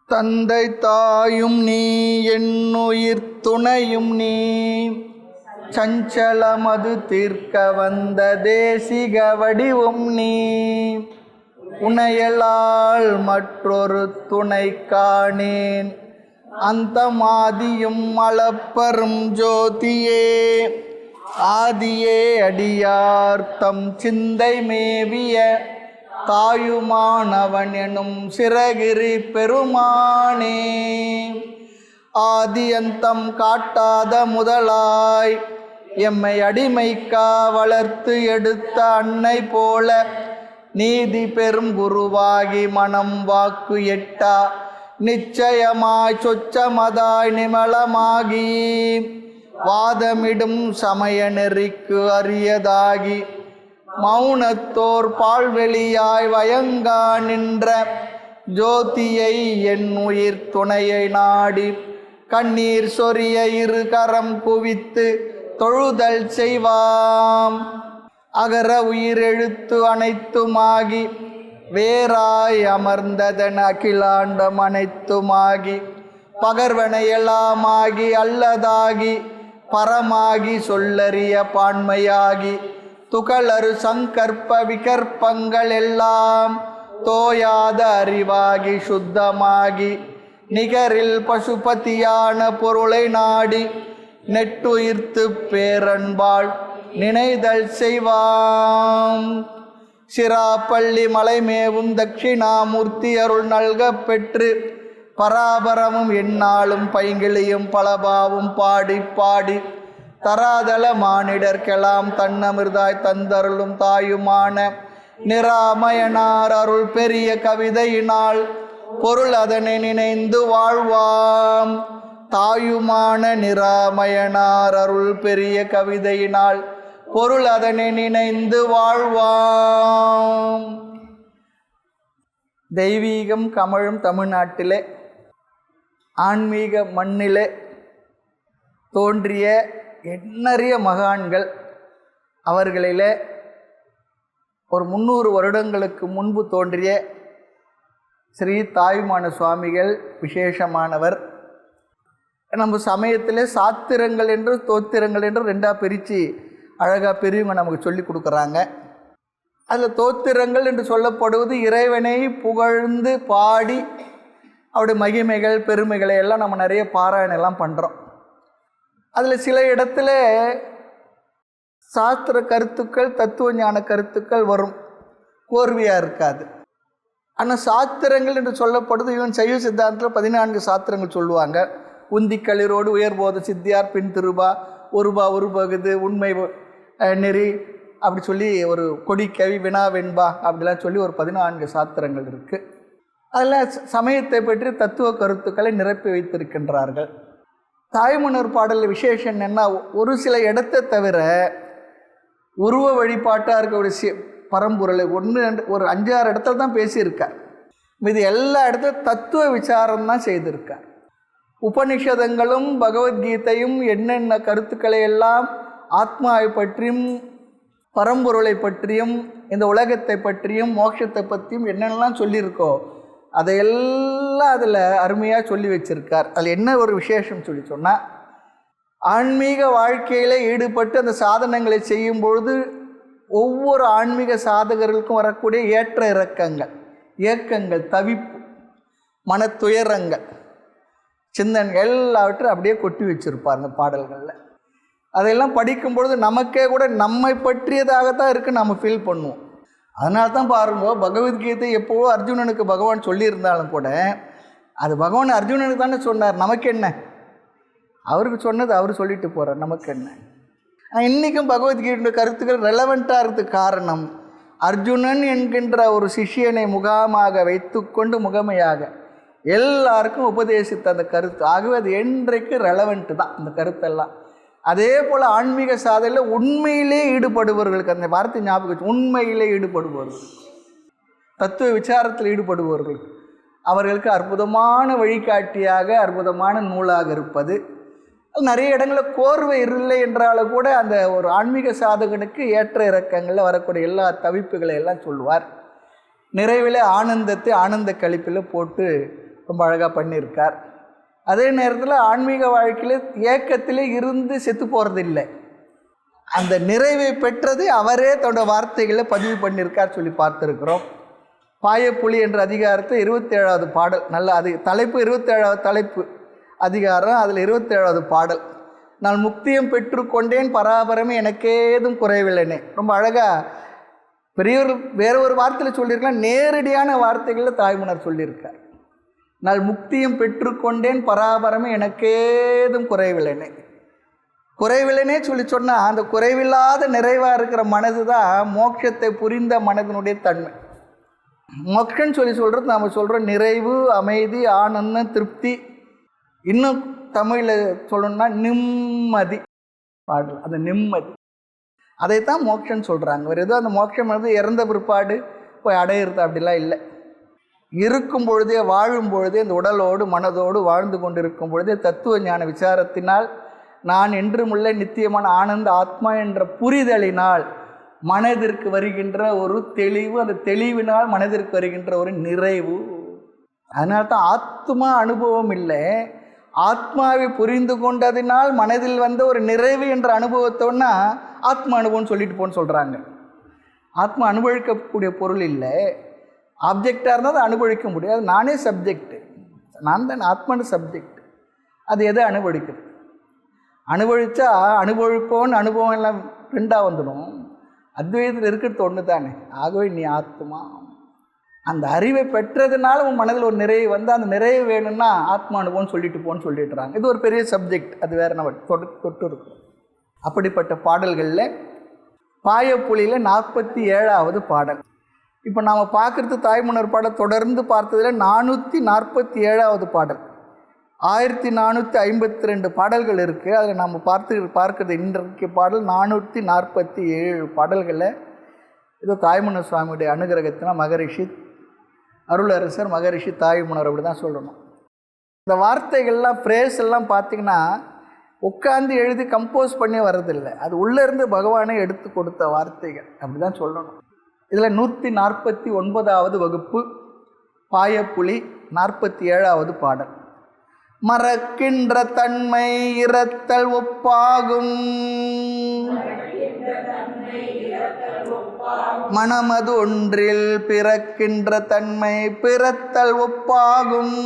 தந்தை தாயும் நீ என்னுயிர் துணையும் நீ சஞ்சலமது தீர்க்க வந்த தேசிக வடிவும் நீ உனையலால் மற்றொரு துணை காணேன் அந்த மாதியும் அளப்பரும் ஜோதியே ஆதியே அடியார்த்தம் சிந்தை மேவிய தாயுமானவன் எனும் சிறகிரி பெருமானே ஆதியந்தம் காட்டாத முதலாய் எம்மை அடிமைக்கா வளர்த்து எடுத்த அன்னை போல நீதி பெரும் குருவாகி மனம் வாக்கு எட்டா நிச்சயமாய் சொச்சமதாய் நிமலமாகி வாதமிடும் சமய நெறிக்கு அரியதாகி மௌனத்தோர் பால்வெளியாய் வயங்கா நின்ற ஜோதியை என் உயிர் துணையை நாடி கண்ணீர் சொரிய இரு கரம் குவித்து தொழுதல் செய்வாம் அகர உயிரெழுத்து அனைத்துமாகி வேறாய் அமர்ந்ததன் அகிலாண்டம் அனைத்துமாகி பகர்வனையெல்லாமாகி அல்லதாகி பரமாகி சொல்லறிய பான்மையாகி துகளறு சங்கற்ப விகற்பங்கள் எல்லாம் தோயாத அறிவாகி சுத்தமாகி நிகரில் பசுபதியான பொருளை நாடி நெட்டுயிர்த்து பேரன்பாள் நினைதல் செய்வாம் சிராப்பள்ளி மலைமேவும் தட்சிணாமூர்த்தி அருள் நல்க பெற்று பராபரமும் எந்நாளும் பைங்கிளியும் பலபாவும் பாடி பாடி தராதல மானிடர்க்கெல்லாம் தன்னமிர்தாய் தந்தருளும் தாயுமான நிராமயனார் அருள் பெரிய கவிதையினால் பொருள் அதனை நினைந்து வாழ்வாம் தாயுமான நிராமயனார் அருள் பெரிய கவிதையினால் பொருள் அதனை நினைந்து வாழ்வாம். தெய்வீகம் கமழும் தமிழ்நாட்டிலே ஆன்மீக மண்ணிலே தோன்றிய எண்ணறிய மகான்கள், அவர்களிலே ஒரு 300 வருடங்களுக்கு முன்பு தோன்றிய ஸ்ரீ தாயுமான சுவாமிகள் விசேஷமானவர். நம்ம சமயத்தில் சாத்திரங்கள் என்று தோத்திரங்கள் என்று ரெண்டாக பிரித்து அழகாக பெரியவங்க நமக்கு சொல்லி கொடுக்குறாங்க. அதில் தோத்திரங்கள் என்று சொல்லப்படுவது இறைவனை புகழ்ந்து பாடி அவருடைய மகிமைகள் பெருமைகளை எல்லாம் நம்ம நிறைய பாராயணம் எல்லாம் பண்ணுறோம். அதில் சில இடத்துல சாஸ்திர கருத்துக்கள் தத்துவ ஞான கருத்துக்கள் வரும், கோர்வையாக இருக்காது. ஆனால் சாத்திரங்கள் என்று சொல்லப்படுது, இவன் சைவ சித்தாந்தத்தில் 14 சாத்திரங்கள் சொல்லுவாங்க. உந்தி களிரோடு உயர்போத சித்தியார் பின் திருபா ஒருபா ஒரு பகுது உண்மை நெறி அப்படி சொல்லி ஒரு கொடிக்கவி வினா வெண்பா அப்படிலாம் சொல்லி ஒரு 14 சாத்திரங்கள் இருக்குது. அதில் சமயத்தை பற்றி தத்துவ கருத்துக்களை நிரப்பி வைத்திருக்கின்றார்கள். தாய்மன்னர் பாடலில் விசேஷம் என்னென்னா, ஒரு சில இடத்தை தவிர உருவ வழிபாட்டாக இருக்கக்கூடிய பரம்பொருளை ஒரு 5-6 இடத்துல தான் பேசியிருக்கார். இது எல்லா இடத்துலையும் தத்துவ விசாரம் தான் செய்திருக்கார். உபனிஷதங்களும் பகவத்கீதையும் என்னென்ன கருத்துக்களை எல்லாம் ஆத்மாவை பற்றியும் பரம்பொருளை பற்றியும் இந்த உலகத்தை பற்றியும் மோட்சத்தை பற்றியும் என்னென்னலாம் சொல்லியிருக்கோ அதையெல்லாம் அதில் அருமையாக சொல்லி வச்சிருக்கார். அதில் என்ன ஒரு விசேஷம் சொல்லி சொன்னால், ஆன்மீக வாழ்க்கையில் ஈடுபட்டு அந்த சாதனங்களை செய்யும் பொழுது ஒவ்வொரு ஆன்மீக சாதகர்களுக்கும் வரக்கூடிய ஏற்ற இறக்கங்கள், ஏக்கங்கள், தவிப்பு, மனத்துயரங்கள், சிந்தனைகள் எல்லாவற்றையும் அப்படியே கொட்டி வச்சுருப்பாருங்க பாடல்களில். அதையெல்லாம் படிக்கும் பொழுது நமக்கே கூட நம்மை பற்றியதாகத்தான் இருக்குது, நம்ம ஃபீல் பண்ணுவோம். அதனால தான் பாருங்க, பகவத்கீதை எப்போவோ அர்ஜுனனுக்கு பகவான் சொல்லியிருந்தாலும் கூட அது பகவான் அர்ஜுனனுக்கு தானே சொன்னார். நமக்கு என்ன, அவருக்கு சொன்னது அவர் சொல்லிட்டு போகிறார், நமக்கு என்ன. ஆனால் இன்றைக்கும் பகவத்கீதை கருத்துக்கள் ரெலவெண்ட்டாக இருக்கிறதுக்கு காரணம், அர்ஜுனன் என்கின்ற ஒரு சிஷியனை முகாமாக வைத்து கொண்டு முகமையாக எல்லாருக்கும் உபதேசித்த அந்த கருத்து. ஆகவே அது என்றைக்கு ரெலவெண்ட்டு தான் இந்த கருத்தெல்லாம். அதே போல் ஆன்மீக சாதனையில் உண்மையிலே ஈடுபடுபவர்களுக்கு, அந்த வார்த்தை ஞாபகம், உண்மையிலே ஈடுபடுபவர்கள், தத்துவ விசாரத்தில் ஈடுபடுபவர்கள், அவர்களுக்கு அற்புதமான வழிகாட்டியாக அற்புதமான நூலாக இருப்பது. நிறைய இடங்களில் கோர்வை இல்லை என்றாலும் கூட அந்த ஒரு ஆன்மீக சாதகனுக்கு ஏற்ற இறக்கங்களில் வரக்கூடிய எல்லா தவிப்புகளை எல்லாம் சொல்லுவார். நிறைவில் ஆனந்தத்தை ஆனந்த கழிப்பில் போட்டு ரொம்ப அழகாக பண்ணியிருக்கார். அதே நேரத்தில் ஆன்மீக வாழ்க்கையில் ஏக்கத்திலே இருந்து செத்து போகிறதில்லை. அந்த நிறைவை பெற்றது அவரே தன்னோட வார்த்தைகளை பதிவு பண்ணியிருக்கார் சொல்லி பார்த்துருக்குறோம். பாயப்புலி என்ற அதிகாரத்தை 27வது பாடல், நல்ல அது தலைப்பு 27வது தலைப்பு அதிகாரம், அதில் 27வது பாடல். நான் முக்தியம் பெற்றுக்கொண்டேன் பராபரமே எனக்கேதும் குறைவில்லைனே. ரொம்ப அழகாக பெரியவர் வேற ஒரு வார்த்தையில் சொல்லியிருக்கலாம், நேரடியான வார்த்தைகளில் தாய்மன்னர் சொல்லியிருக்கார். நான் முக்தியம் பெற்றுக்கொண்டேன் பராபரமே எனக்கேதும் குறைவில்லைனே. குறைவில்லைனே சொல்லி சொன்னால் அந்த குறைவில்லாத நிறைவாக இருக்கிற மனது தான் மோட்சத்தை புரிந்த மனதினுடைய தன்மை. மோட்சம்னு சொல்கிறது நாம் சொல்கிறோம் நிறைவு, அமைதி, ஆனந்தம், திருப்தி. இன்னும் தமிழில் சொல்லணும்னா நிம்மதி பாடல், அந்த நிம்மதி அதைத்தான் மோட்சம்னு சொல்கிறாங்க. ஒரு ஏதோ அந்த மோட்சம் வந்து இறந்த பிற்பாடு போய் அடையிறது அப்படிலாம் இல்லை. இருக்கும் பொழுதே, வாழும் பொழுதே, இந்த உடலோடு மனதோடு வாழ்ந்து கொண்டிருக்கும் பொழுதே தத்துவ ஞான விசாரத்தினால் நான் என்றுமுள்ள நித்தியமான ஆனந்த ஆத்மா என்ற புரிதலினால் மனதிற்கு வருகின்ற ஒரு தெளிவு, அந்த தெளிவினால் மனதிற்கு வருகின்ற ஒரு நிறைவு. அதனால தான் ஆத்மா அனுபவம் இல்லை, ஆத்மாவை புரிந்து கொண்டதினால் மனதில் வந்த ஒரு நிறைவு என்ற அனுபவத்தோன்னா ஆத்மா அனுபவம்னு சொல்லிட்டு போன்னு சொல்கிறாங்க. ஆத்மா அனுபவிக்கக்கூடிய பொருள் இல்லை, ஆப்ஜெக்டாக இருந்தால் அதை அனுபவிக்க முடியாது. நானே சப்ஜெக்டு, நான் தான் ஆத்மானு சப்ஜெக்ட். அது எதை அனுபவிக்குது? அனுபவித்தா அனுபவிப்போன்னு அனுபவம் எல்லாம் ரெண்டாக வந்துடும். அத்வைதத்தில் இருக்கிறது ஒன்று தானே. ஆகவே நீ ஆத்மா, அந்த அறிவை பெற்றதுனால உன் மனதில் ஒரு நிறைவு வந்து அந்த நிறைவு வேணும்னா ஆத்மா அனுபவம்னு சொல்லிட்டு போன்னு சொல்லிட்டுறாங்க. இது ஒரு பெரிய சப்ஜெக்ட், அது வேறு நம்ம தொட்டு இருக்கும். அப்படிப்பட்ட பாடல்களில் பாயப்புலியில் 47வது பாடல். இப்போ நாம் பார்க்குறது தாய்மன்னர் பாடல் தொடர்ந்து பார்த்ததில் 447வது பாடல். 1452 பாடல்கள் இருக்குது. அதில் நம்ம பார்க்குறது இன்றைக்கு பாடல் 447 பாடல்களில் ஏதோ தாய்மன்னர் சுவாமியுடைய அனுகிரகத்தினால் மகரிஷி அருளரசர் மகரிஷி தாய்மன்னர் அப்படி தான் சொல்லணும். இந்த வார்த்தைகள்லாம் ஃப்ரேஸ் எல்லாம் பார்த்திங்கன்னா உட்காந்து எழுதி கம்போஸ் பண்ணி வர்றதில்லை, அது உள்ளேருந்து பகவானே எடுத்து கொடுத்த வார்த்தைகள் அப்படி தான் சொல்லணும். இதில் 149வது வகுப்பு பாயப்புலி 47வது பாடல். மறக்கின்ற தன்மை இரத்தல் ஒப்பாகும் மனமது ஒன்றில் பிறக்கின்ற தன்மை பிறத்தல் ஒப்பாகும்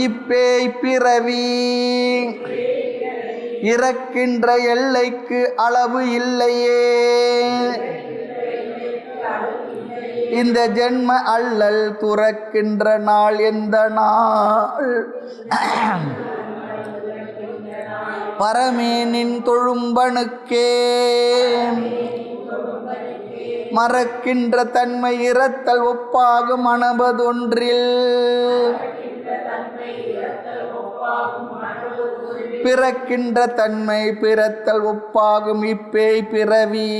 இப்பேய் பிறவி இறக்கின்ற எல்லைக்கு அளவு இல்லையே இந்த ஜென்ம அல்லல் துறக்கின்ற நாள் எந்த நாள் பரமேனின் தொழும்பனுக்கே மறக்கின்ற தன்மை இரத்தல் ஒப்பாகும் மனபதொன்றில் பிறக்கின்ற தன்மை பிறத்தல் ஒப்பாகும் இப்பேய் பிறவி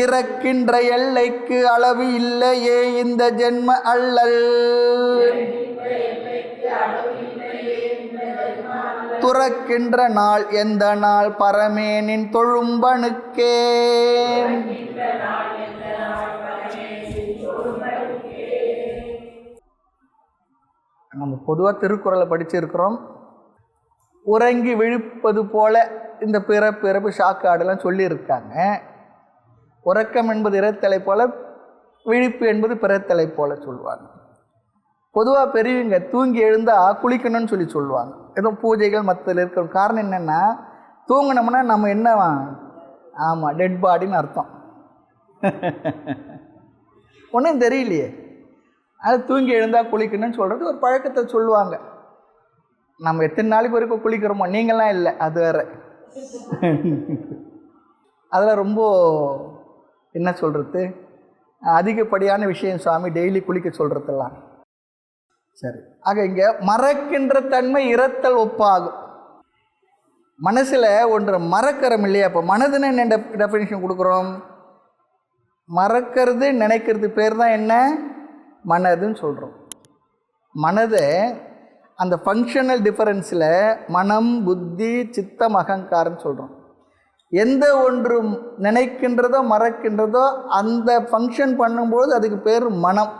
இறக்கின்ற எல்லைக்கு அளவு இல்லையே இந்த ஜென்ம அல்லல் துறக்கின்ற நாள் எந்த நாள் பரமேனின் தொழும்பனுக்கே. நம்ம பொதுவாக திருக்குறளை படிச்சிருக்கிறோம். உறங்கி விழிப்பது போல இந்த பிறப்பு ஷாக்காடெல்லாம் சொல்லியிருக்காங்க. உறக்கம் என்பது இறத்தலை போல, விழிப்பு என்பது பிறத்தலை போல சொல்லுவாங்க. பொதுவாக பெரியவங்க தூங்கி எழுந்தால் குளிக்கணும்னு சொல்லுவாங்க. ஏதோ பூஜைகள் மற்றதில் இருக்கிற காரணம் என்னென்னா, தூங்கினோம்னா நம்ம என்ன, ஆமாம் டெட் பாடின்னு அர்த்தம். ஒன்றும் தெரியலையே, அது தூங்கி எழுந்தால் குளிக்கணும்னு சொல்கிறது ஒரு பழக்கத்தை சொல்லுவாங்க. நம்ம எத்தனை நாளைக்கு வரைக்கும் குளிக்கிறோமோ, நீங்களாம் இல்லை, அது வேறு. அதில் ரொம்ப என்ன சொல்கிறது, அதிகப்படியான விஷயம் சுவாமி டெய்லி குளிக்க சொல்கிறதெல்லாம். சரி, ஆக இங்கே மறக்கின்ற தன்மை இரத்தல் ஒப்பாகும். மனசில் ஒன்று மறக்கிறோம் இல்லையா? அப்போ மனதுன்னு என்ன டெஃபினிஷன் கொடுக்குறோம்? மறக்கிறது நினைக்கிறது பேர் தான் என்ன? மனதுன்னு சொல்கிறோம். மனதை அந்த ஃபங்க்ஷனல் டிஃபரன்ஸில் மனம், புத்தி, சித்தம், அகங்காரம்னு சொல்கிறோம். எந்த ஒன்று நினைக்கின்றதோ மறக்கின்றதோ அந்த ஃபங்க்ஷன் பண்ணும்போது அதுக்கு பேர் மனம்.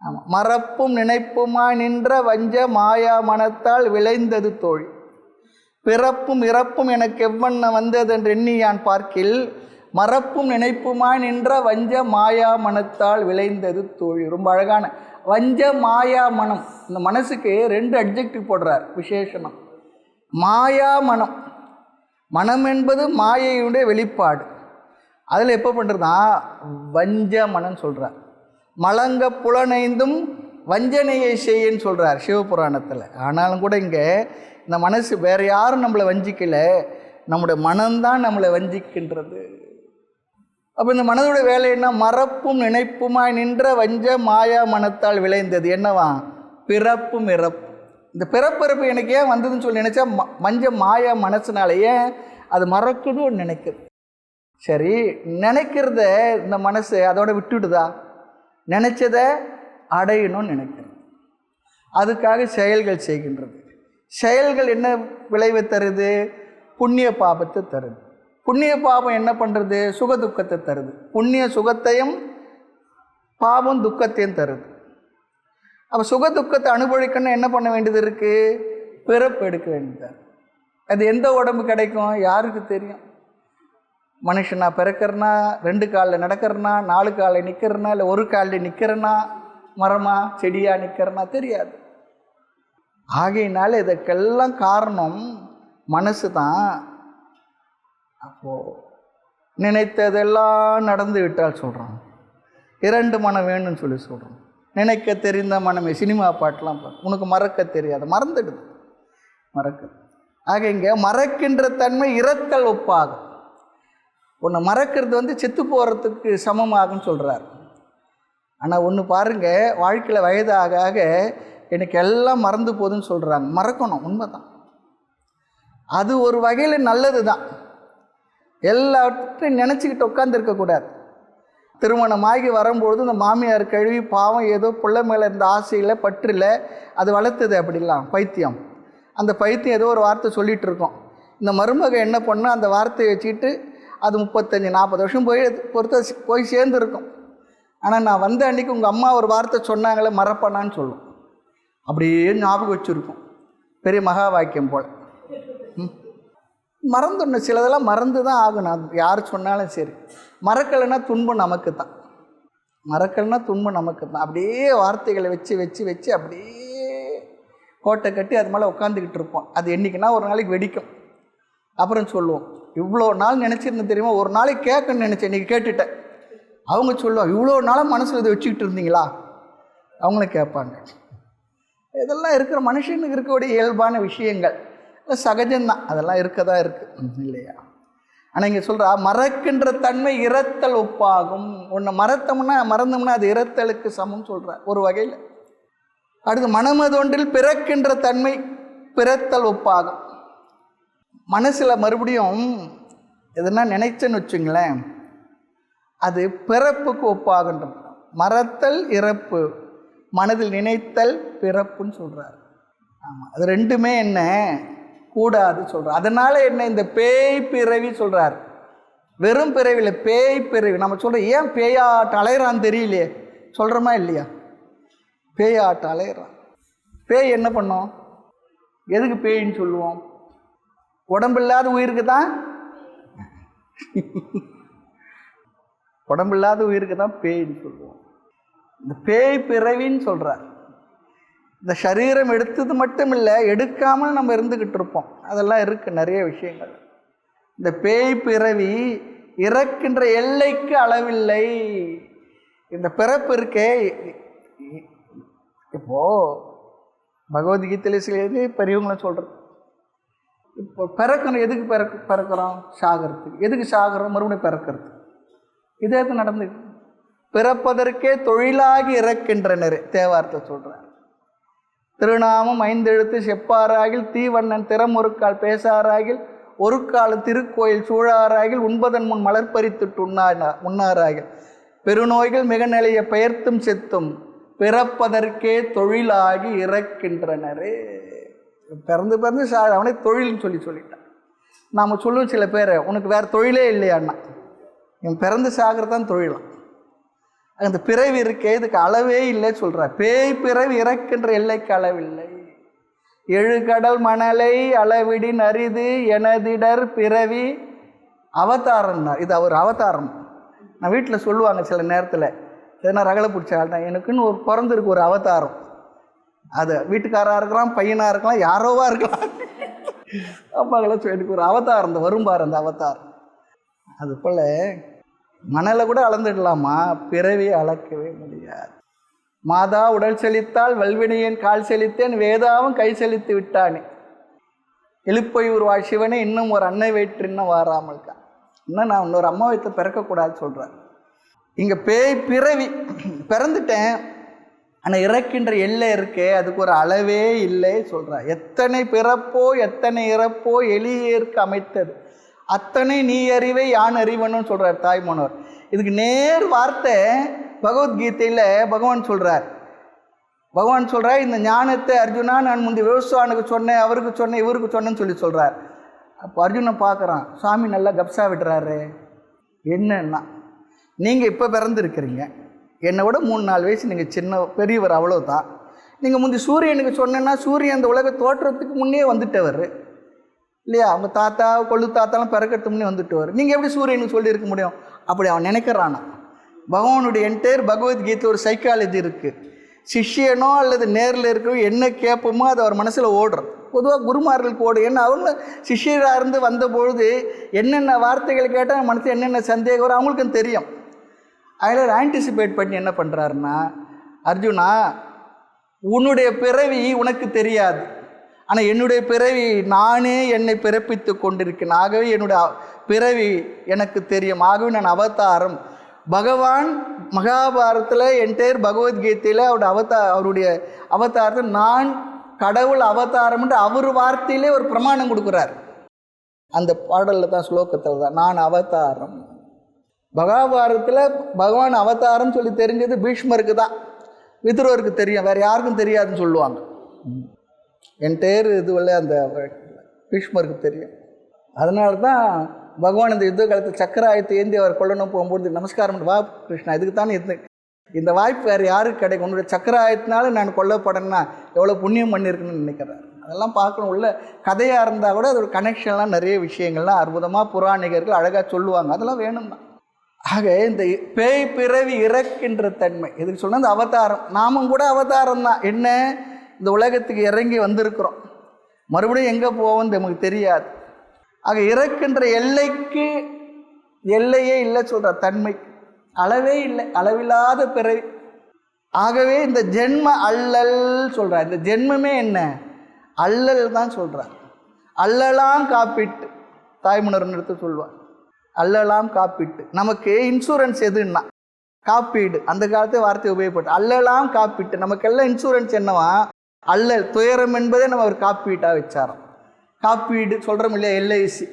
ஆமாம். மறப்பும் நினைப்புமாய் நின்ற வஞ்ச மாயா மனத்தால் விளைந்தது தோழி. பிறப்பும் இறப்பும் எனக்கு எவ்வண்ண வந்தது என்று எண்ணி யான் பார்க்கில் மறப்பும் நினைப்புமாய் நின்ற வஞ்ச மாயா மனத்தால் விளைந்தது தோழி. ரொம்ப அழகான வஞ்ச மாயா மனம். இந்த மனசுக்கு 2 அட்ஜெக்டிவ் போடுறார் விசேஷனம். மாயா மனம். மனம் என்பது மாயையுடைய வெளிப்பாடு. அதில் எப்போ பண்ணுறதுனா வஞ்ச மனம் சொல்கிறார். மலங்க புலனைந்தும் வஞ்சனையை செய்யன்னு சொல்கிறார் சிவபுராணத்தில். ஆனாலும் கூட இங்கே இந்த மனசு வேறு யாரும் நம்மளை வஞ்சிக்கலை, நம்முடைய மனம்தான் நம்மளை வஞ்சிக்கின்றது. அப்போ இந்த மனதுடைய வேலை என்ன? மறப்பும் நினைப்புமாய் நின்ற வஞ்ச மாயா மனத்தால் விளைந்தது என்னவா? பிறப்பும் இறப்பு. இந்த பிறப்பிறப்பு எனக்கு ஏன் வந்ததுன்னு சொல்லி நினச்சா மஞ்ச மாயா மனசுனாலேயே அது மறக்கணும்னு நினைக்குது. சரி, நினைக்கிறத இந்த மனசு அதோட விட்டுடுதா? நினைச்சதை அடையணும்னு நினைக்கிறது. அதுக்காக செயல்கள் செய்கின்றது. செயல்கள் என்ன விளைவை தருது? புண்ணிய பாபத்தை தருது. புண்ணிய பாபம் என்ன பண்ணுறது? சுக துக்கத்தை தருது. புண்ணிய சுகத்தையும் பாபம் துக்கத்தையும் தருது. அப்போ சுக துக்கத்தை அனுபவிக்கணும்னு என்ன பண்ண வேண்டியது இருக்குது? பிறப்பு எடுக்க வேண்டியது. அது எந்த உடம்பு கிடைக்கும்? யாருக்கு தெரியும்? மனுஷனா பிறக்கிறனா, 2 காலில் நடக்கிறனா, 4 காலில் நிற்கிறனா, இல்லை 1 காலில் நிற்கிறனா, மரமா செடியாக நிற்கிறனா தெரியாது. ஆகையினால இதுக்கெல்லாம் காரணம் மனசு தான். அப்போது நினைத்ததெல்லாம் நடந்து விட்டால் சொல்கிறோம் 2 மனம் வேணும்னு சொல்லி சொல்கிறோம். நினைக்க தெரிந்த மனமே, சினிமா பாட்டெலாம் உனக்கு மறக்க தெரியாது, மறந்துடுது, மறக்குது. ஆக இங்கே மறக்கின்ற தன்மை இரத்தல் ஒப்பாகும். ஒன்று மறக்கிறது செத்து போகிறதுக்கு சமமாகுன்னு சொல்கிறார். ஆனால் ஒன்று பாருங்கள், வாழ்க்கையில் வயதாக ஆக எனக்கு எல்லாம் மறந்து போகுதுன்னு சொல்கிறாங்க. மறக்கணும், உண்மைதான். அது ஒரு வகையில் நல்லது தான். எல்லாத்தையும் நினச்சிக்கிட்டு உட்காந்துருக்கக்கூடாது. திருமணமாகி வரும்பொழுது இந்த மாமியார் கழுவி பாவம் ஏதோ பிள்ளை மேலே இருந்த ஆசையில் பற்றில் அது வளர்த்துது. அப்படிலாம் பைத்தியம். அந்த பைத்தியம் ஏதோ ஒரு வார்த்தை சொல்லிகிட்டு இருக்கோம். இந்த மருமக என்ன பண்ணால் அந்த வார்த்தையை வச்சுக்கிட்டு அது 35-40 வருஷம் போய் சேர்ந்துருக்கும். ஆனால் நான் வந்த அன்றைக்கி உங்கள் அம்மா ஒரு வார்த்தை சொன்னாங்களே மறப்பண்ணான்னு சொல்லும். அப்படியே ஞாபகம் வச்சுருக்கும். பெரிய மகா வாக்கியம் போல். மறந்துடணும். சிலதெல்லாம் மறந்து தான் ஆகணும். அது யார் சொன்னாலும் சரி. மறக்கலைன்னா துன்பம் நமக்கு தான். மறக்கலைன்னா துன்பம் நமக்கு தான். அப்படியே வார்த்தைகளை வச்சு வச்சு வச்சு அப்படியே கோட்டை கட்டி அது மேலே உட்காந்துக்கிட்டு இருப்போம். அது என்றைக்குன்னா ஒரு நாளைக்கு வெடிக்கும். அப்புறம் சொல்லுவோம், இவ்வளோ நாள் நினச்சிருந்தேன் தெரியுமா, ஒரு நாளைக்கு கேட்கணும்னு நினச்சேன், இன்றைக்கி கேட்டுட்டேன். அவங்க சொல்லுவாங்க, இவ்வளோ நாளாக மனசில் இதை வச்சுக்கிட்டு இருந்தீங்களா? அவங்களும் கேட்பாங்க. இதெல்லாம் இருக்கிற மனுஷனுக்கு இருக்கக்கூடிய இயல்பான விஷயங்கள், சகஜம்தான். அதெல்லாம் இருக்க தான் இருக்குது இல்லையா? ஆனால் இங்கே சொல்கிறா மறக்கின்ற தன்மை இரத்தல் ஒப்பாகும். ஒன்று மறந்தோம்னா அது இரத்தலுக்கு சமம் சொல்கிறார் ஒரு வகையில். அடுத்து மனமதொன்றில் பிறக்கின்ற தன்மை பிறத்தல் ஒப்பாகும். மனசில் மறுபடியும் எதுனா நினைச்சேன்னு வச்சுங்களேன், அது பிறப்புக்கு ஒப்பாகுன்றது. மறத்தல் இறப்பு, மனதில் நினைத்தல் பிறப்புன்னு சொல்கிறார். ஆமாம், அது ரெண்டுமே என்ன கூடாது சொல்கிறார். அதனால் என்ன இந்த பேய் பிறவி சொல்கிறார். வெறும் பிறவியில் பேய் பிறவி. நம்ம சொல்கிறோம், ஏன் பேயாட்டம் அலையிறான்னு தெரியலையே சொல்கிறோமா இல்லையா? பேயாட்டம் அலையிறான். பேய் என்ன பண்ணோம்? எதுக்கு பேயின்னு சொல்லுவோம்? உடம்பில்லாத உயிருக்கு தான். உடம்பில்லாத உயிருக்கு தான் பேயின்னு சொல்லுவோம். இந்த பேய் பிறவின்னு சொல்கிறார். இந்த சரீரம் எடுத்தது மட்டும் இல்லை, எடுக்காமல் நம்ம இருந்துக்கிட்டு இருப்போம். அதெல்லாம் இருக்குது நிறைய விஷயங்கள். இந்த பேய் பிறவி இறக்கின்ற எல்லைக்கு அளவில்லை. இந்த பிறப்பு இருக்கே, இப்போது பகவத்கீதையில் சில பெரியவங்களும் சொல்கிறது, இப்போ பிறக்கணும். எதுக்கு பிறக்கிறோம்? சாகிறதுக்கு. எதுக்கு சாகிறோம்? மறுபடியும் பிறக்கிறது. இதே தான் நடந்து. பிறப்பதற்கே தொழிலாகி இறக்கின்றனர் தேவாரத்தை சொல்கிறார். திருநாமம் 5 எழுத்து செப்பாராகில் தீவண்ணன் திறமொருக்கால் பேசாராகில் ஒரு கால திருக்கோயில் சூழாராகில் உண்பதன் முன் மலர்பறித்துட்டு உண்ணாராகில் பெருநோய்கள் மிக நிலைய பெயர்த்தும் செத்தும் பிறப்பதற்கே தொழிலாகி இறக்கின்றனரே. பிறந்து பிறந்து அவனே தொழில்னு சொல்லிட்டான். நாம் சொல்லுவோம் சில பேர், உனக்கு வேறு தொழிலே இல்லையாண்ணா, இவன் பிறந்து சாகிறது தான் தொழிலாம். அந்த பிறவி இருக்கே, இதுக்கு அளவே இல்லை சொல்கிறார். பேய் பிறவி இறக்கின்ற எல்லைக்கு அளவில்லை. எழுகடல் மணலை அளவிடின் அரிது எனதிடர் பிறவி அவதாரம்னா. இது அவர் அவதாரம். நான் வீட்டில் சொல்லுவாங்க சில நேரத்தில், எதனா ரகலை பிடிச்சா எனக்குன்னு ஒரு பிறந்திருக்கு ஒரு அவதாரம். அது வீட்டுக்காராக இருக்கலாம், பையனாக இருக்கலாம், யாரோவா இருக்கலாம். அப்பாக்கெல்லாம் எனக்கு ஒரு அவதாரம் இந்த வரும்பார், அந்த அவதாரம். அது போல் மணலை கூட அளந்துடலாமா, பிறவியை அளக்கவே முடியாது. மாதா உடல் செழித்தால் வல்வினையன் கால் செழித்தேன், வேதாவும் கை செழித்து விட்டானே. எழுப்பையூர் வாழ் சிவனே, இன்னும் ஒரு அன்னை வயிற்று இன்னும் வாராமல் இருக்கா. இன்னும் நான் இன்னொரு அம்மா வயிற்று பிறக்கக்கூடாது சொல்கிறேன். இங்கே பேய் பிறவி பிறந்துட்டேன், ஆனால் இறக்கின்ற எல்லை இருக்கே, அதுக்கு ஒரு அளவே இல்லை சொல்கிறார். எத்தனை பிறப்போ எத்தனை இறப்போ எளியேற்கு அமைத்தது, அத்தனை நீ அறிவை யான் அறிவன்னு சொல்கிறார் தாய்மானவர். இதுக்கு நேர் வார்த்தை பகவத்கீதையில் பகவான் சொல்கிறார். இந்த ஞானத்தை அர்ஜுனா நான் முந்தைய விவசாயனுக்கு சொன்னேன், அவருக்கு சொன்னேன், இவருக்கு சொன்னேன்னு சொல்கிறார். அப்போ அர்ஜுனன் பார்க்குறான், சாமி நல்லா கப்ஸா விடுறாரு. என்னன்னா, நீங்கள் இப்போ பிறந்திருக்கிறீங்க, என்னை விட 3-4 வயசு நீங்கள் சின்ன பெரியவர், அவ்வளோதான். நீங்கள் முந்தி சூரியனுக்கு சொன்னேன்னா சூரியன் அந்த உலக தோற்றத்துக்கு முன்னே வந்துட்டவர் இல்லையா? அவங்க தாத்தா கொள்ளு தாத்தாலாம் பிறக்கிறதுக்கு முன்னே வந்துட்டவர். நீங்கள் எப்படி சூரியனுக்கு சொல்லியிருக்க முடியும்? அப்படி அவன் நினைக்கிறானா. பகவானுடைய என்டையர் பகவத்கீதை ஒரு சைக்காலஜி இருக்குது. சிஷ்யனோ அல்லது நேரில் இருக்கிற என்ன கேட்போமோ அது அவர் மனசில் ஓடுறது. பொதுவாக குருமார்களுக்கு ஓடும். ஏன்னா அவங்க சிஷ்யராக இருந்து வந்தபொழுது என்னென்ன வார்த்தைகள் கேட்டால் மனசு என்னென்ன சந்தேகம் வரும் அவங்களுக்கும் தெரியும். அதில் ஆன்டிசிபேட் பண்ணி என்ன பண்ணுறாருன்னா, அர்ஜுனா உன்னுடைய பிறவி உனக்கு தெரியாது, ஆனால் என்னுடைய பிறவி நானே என்னை பிறப்பித்து கொண்டிருக்கேன். ஆகவே என்னுடைய பிறவி எனக்கு தெரியும். ஆகவே நான் அவதாரம். பகவான் மகாபாரதத்தில் என்டையர் பகவத்கீதையில் அவருடைய அவதாரத்தை நான் கடவுள் அவதாரம் என்று அவர் வார்த்தையிலே ஒரு பிரமாணம் கொடுக்குறார். அந்த பாடலில் தான், ஸ்லோகத்தில் தான், நான் அவதாரம். மகாபாரதத்தில் பகவான் அவதாரம் சொல்லி தெரிஞ்சது பீஷ்மருக்கு தான், விதுரருக்கு தெரியும், வேறு யாருக்கும் தெரியாதுன்னு சொல்லுவாங்க. என்டையர் இதுவல்ல அந்த பீஷ்மருக்கு தெரியும். அதனால தான் பகவான் இந்த யுத்த காலத்தில் சக்கராயத்தை ஏந்தி அவர் கொள்ளணும் போகும்போது நமஸ்காரம் வா கிருஷ்ணா, இதுக்கு தானே இந்த வாய்ப்பு வேறு யாருக்கு கிடைக்கும்? உன்னுடைய சக்கராயத்தினால நான் கொல்லப்படணும்னா எவ்வளோ புண்ணியம் பண்ணியிருக்குன்னு நினைக்கிறார். அதெல்லாம் பார்க்கணும். உள்ள கதையாக இருந்தால் கூட அதோட கனெக்ஷன்லாம் நிறைய விஷயங்கள்லாம் அற்புதமாக புராணிகர்கள் அழகாக சொல்லுவாங்க. அதெல்லாம் வேணும் தான். ஆக இந்த பேய் பிறவி இறக்கின்ற தன்மை இதுக்கு சொன்னால் இந்த அவதாரம். நாமும் கூட அவதாரம் தான். என்ன, இந்த உலகத்துக்கு இறங்கி வந்திருக்கிறோம், மறுபடியும் எங்கே போவோம்னு நமக்கு தெரியாது. ஆக இறக்கின்ற எல்லைக்கு எல்லையே இல்லை சொல்கிற தன்மைக்கு அளவே இல்லை, அளவில்லாத பிறவி. ஆகவே இந்த ஜென்ம அல்லல் சொல்கிறார். இந்த ஜென்மமே என்ன, அல்லல் தான் சொல்கிறார். அல்லலாம் காப்பீட்டு தாய்மணர் எடுத்து சொல்வார். அல்லலாம் காப்பீட்டு. நமக்கு இன்சூரன்ஸ் எதுன்னா காப்பீடு, அந்த காலத்து வார்த்தை உபயோகப்பட்டு. அல்லலாம் காப்பீட்டு. நமக்கெல்லாம் இன்சூரன்ஸ் என்னவா, அல்லல் துயரம் என்பதே நம்ம ஒரு காப்பீட்டாக வச்சாரோம். காப்பீடு சொல்கிறோம் இல்லையா, எல்ஐசி.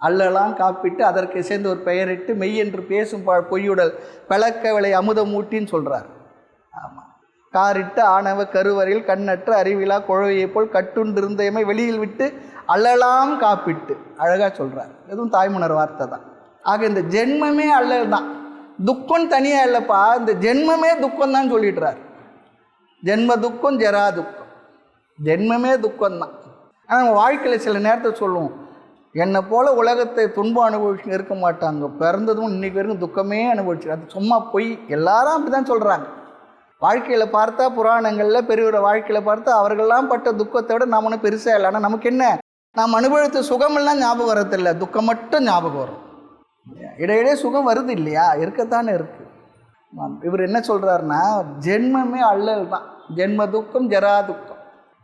அல்லலாம் காப்பீட்டு, அதற்கு சேர்ந்து ஒரு பெயரிட்டு மெய் என்று பேசும் பொய்யுடல் பழக்க விலை அமுதமூட்டின்னு சொல்கிறார். ஆமாம். காரிட்டு ஆணவ கருவறையில் கண்ணற்ற அறிவிழா குழவையை போல் கட்டுண்டிருந்தையமை வெளியில் விட்டு அல்லலாம் காப்பிட்டு அழகாக சொல்கிறார். எதுவும் தாய்மணர் வார்த்தை தான். ஆக இந்த ஜென்மமே அல்லல் தான். துக்கம் தனியாக இல்லைப்பா, இந்த ஜென்மமே துக்கம் தான் சொல்லிடுறார். ஜென்ம துக்கம் ஜரா துக்கம், ஜென்மமே துக்கம்தான். ஆனால் நம்ம வாழ்க்கையில் சில நேரத்தை சொல்லுவோம், என்னை போல் உலகத்தை துன்பம் அனுபவிச்சு இருக்க மாட்டாங்க, பிறந்ததும் இன்றைக்கி வரைக்கும் துக்கமே அனுபவிச்சு. அது சும்மா பொய். எல்லாரும் அப்படி தான் சொல்கிறாங்க. வாழ்க்கையில் பார்த்தா புராணங்களில் பெரியவரோட வாழ்க்கையில் பார்த்தா அவர்கள்லாம் பட்ட துக்கத்தை விட நாம் ஒன்றும் பெருசாக இல்லை. ஆனால் நமக்கு என்ன, நாம் அனுபவித்த சுகமெல்லாம் ஞாபகம் வரதில்லை, துக்கம் மட்டும் ஞாபகம் வரும். இடையிடையே சுகம் வருது இல்லையா, இருக்கத்தானே இருக்குது. இவர் என்ன சொல்கிறாருன்னா, ஜென்மமே அல்லல் தான். ஜென்ம துக்கம் ஜரா துக்கம்,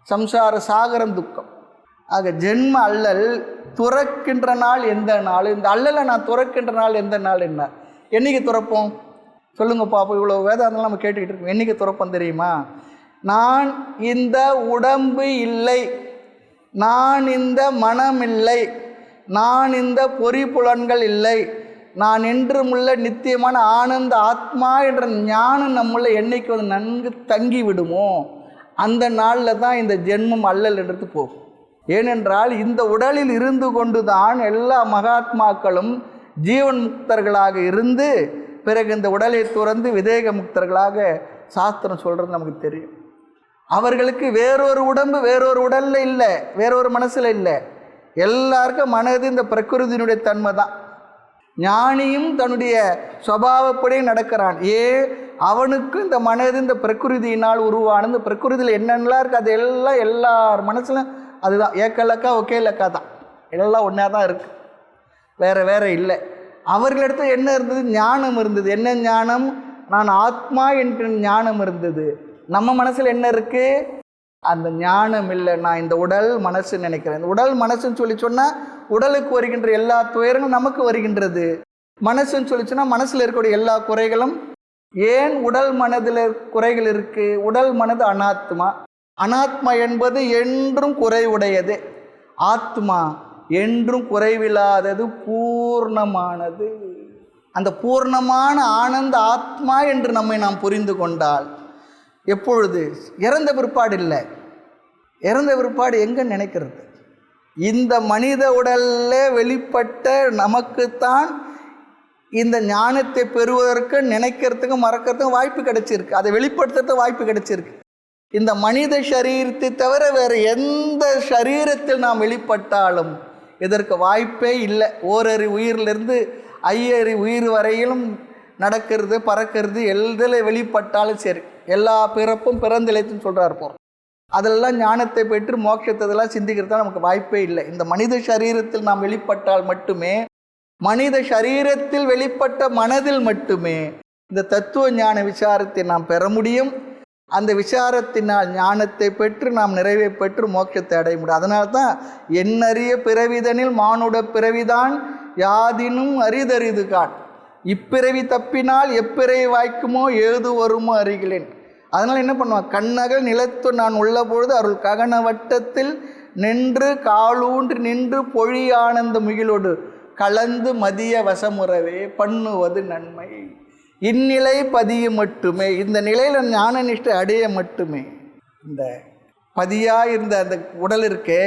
சம்சார சாகரம் துக்கம். ஆக ஜென்ம அல்லல் துறக்கின்ற நாள் எந்த நாள், இந்த அல்லலை நான் துறக்கின்ற நாள் எந்த நாள், என்ன என்றைக்கு துறப்போம் சொல்லுங்க பாப்போம். இவ்வளோ வேதாந்தெல்லாம் நம்ம கேட்டுக்கிட்டு இருக்கோம். என்றைக்கு துறப்போம் தெரியுமா? நான் இந்த உடம்பு இல்லை, நான் இந்த மனம் இல்லை, நான் இந்த பொறி புலன்கள் இல்லை, நான் என்றும் உள்ள நித்தியமான ஆனந்த ஆத்மா என்ற ஞானம் நம்முள்ள என்னைக்கு வந்து நன்கு தங்கி விடுமோ அந்த நாளில் தான் இந்த ஜென்மம் அல்லல் என்றது போகும். ஏனென்றால் இந்த உடலில் இருந்து கொண்டு தான் எல்லா மகாத்மாக்களும் ஜீவன் முக்தர்களாக இருந்து பிறகு இந்த உடலை துறந்து விதேக முக்தர்களாக சாஸ்திரம் சொல்கிறது நமக்கு தெரியும். அவர்களுக்கு வேறொரு உடம்பு வேறொரு உடலில் இல்லை, வேறொரு மனசில் இல்லை. எல்லாருக்கும் மனது இந்த பிரகிருதியினுடைய தன்மை தான். ஞானியும் தன்னுடைய சுபாவப்படி நடக்கிறான். அவனுக்கும் இந்த மனது இந்த பிரகிருதியினால் உருவான இந்த பிரகிருதியில் என்னென்னலாம் இருக்குது அது எல்லாம் எல்லார் மனசிலும் அதுதான். ஏக்கலக்கா ஒகே லக்கா தான், எல்லாம் ஒன்றா தான் இருக்குது, வேறு வேறு இல்லை. அவர்களிடத்தில் என்ன இருந்தது? ஞானம் இருந்தது. என்ன ஞானம்? நான் ஆத்மா என்கிற ஞானம் இருந்தது. நம்ம மனசில் என்ன இருக்குது? அந்த ஞானம் இல்லை. நான் இந்த உடல் மனசு நினைக்கிறேன். இந்த உடல் மனசுன்னு சொல்லி சொன்னால் உடலுக்கு வருகின்ற எல்லா துயரங்களும் நமக்கு வருகின்றது. மனசுன்னு சொல்லி சொன்னால் மனசில் இருக்கக்கூடிய எல்லா குறைகளும். ஏன் உடல் மனதில் குறைகள் இருக்குது? உடல் மனது அனாத்மா. அனாத்மா என்பது என்றும் குறைவுடையது. ஆத்மா என்றும் குறைவில்லாதது, பூர்ணமானது. அந்த பூர்ணமான ஆனந்த ஆத்மா என்று நம்மை நாம் புரிந்து கொண்டால் எப்பொழுது? இறந்த பிற்பாடு இல்லை. இறந்த பிற்பாடு எங்கே நினைக்கிறது? இந்த மனித உடலில் வெளிப்பட்ட நமக்குத்தான் இந்த ஞானத்தை பெறுவதற்கு நினைக்கிறதுக்கும் மறக்கிறதுக்கும் வாய்ப்பு கிடைச்சிருக்கு. அதை வெளிப்படுத்துறதுக்கு வாய்ப்பு கிடைச்சிருக்கு. இந்த மனித சரீரத்தை தவிர வேறு எந்த சரீரத்தில் நாம் வெளிப்பட்டாலும் இதற்கு வாய்ப்பே இல்லை. ஓரறி உயிரிலிருந்து ஐயறி உயிர் வரையிலும் நடக்கிறது, பறக்கிறது, எதில் வெளிப்பட்டாலும் சரி, எல்லா பிறப்பும் பிறந்திலைத்துன்னு சொல்கிறார் போகிறோம். அதெல்லாம் ஞானத்தை பெற்று மோட்சத்தெல்லாம் சிந்திக்கிறதா நமக்கு வாய்ப்பே இல்லை. இந்த மனித சரீரத்தில் நாம் வெளிப்பட்டால் மட்டுமே, மனித சரீரத்தில் வெளிப்பட்ட மனதில் மட்டுமே இந்த தத்துவ ஞான விசாரத்தை நாம் பெற முடியும். அந்த விசாரத்தினால் ஞானத்தை பெற்று நாம் நிறைவை பெற்று மோட்சத்தை அடைய முடியும். அதனால்தான் எண்ணறிய பிறவிதனில் மானுட பிறவிதான் யாதினும் அரிதறிது கான், இப்பிறவி தப்பினால் எப்பிறவி வாய்க்குமோ ஏது வருமோ அறிகிறேன். அதனால் என்ன பண்ணுவான்? கண்ணகல் நிலத்து நான் உள்ள பொழுது அருள் ககன வட்டத்தில் நின்று காலூன்றி நின்று பொழி ஆனந்த முகிலோடு கலந்து மதிய வசமுறவே பண்ணுவது நன்மை. இந்நிலை பதிய மட்டுமே, இந்த நிலையில் ஞான நிஷ்டை அடைய மட்டுமே. இந்த பதியாக இருந்த அந்த உடல் இருக்கே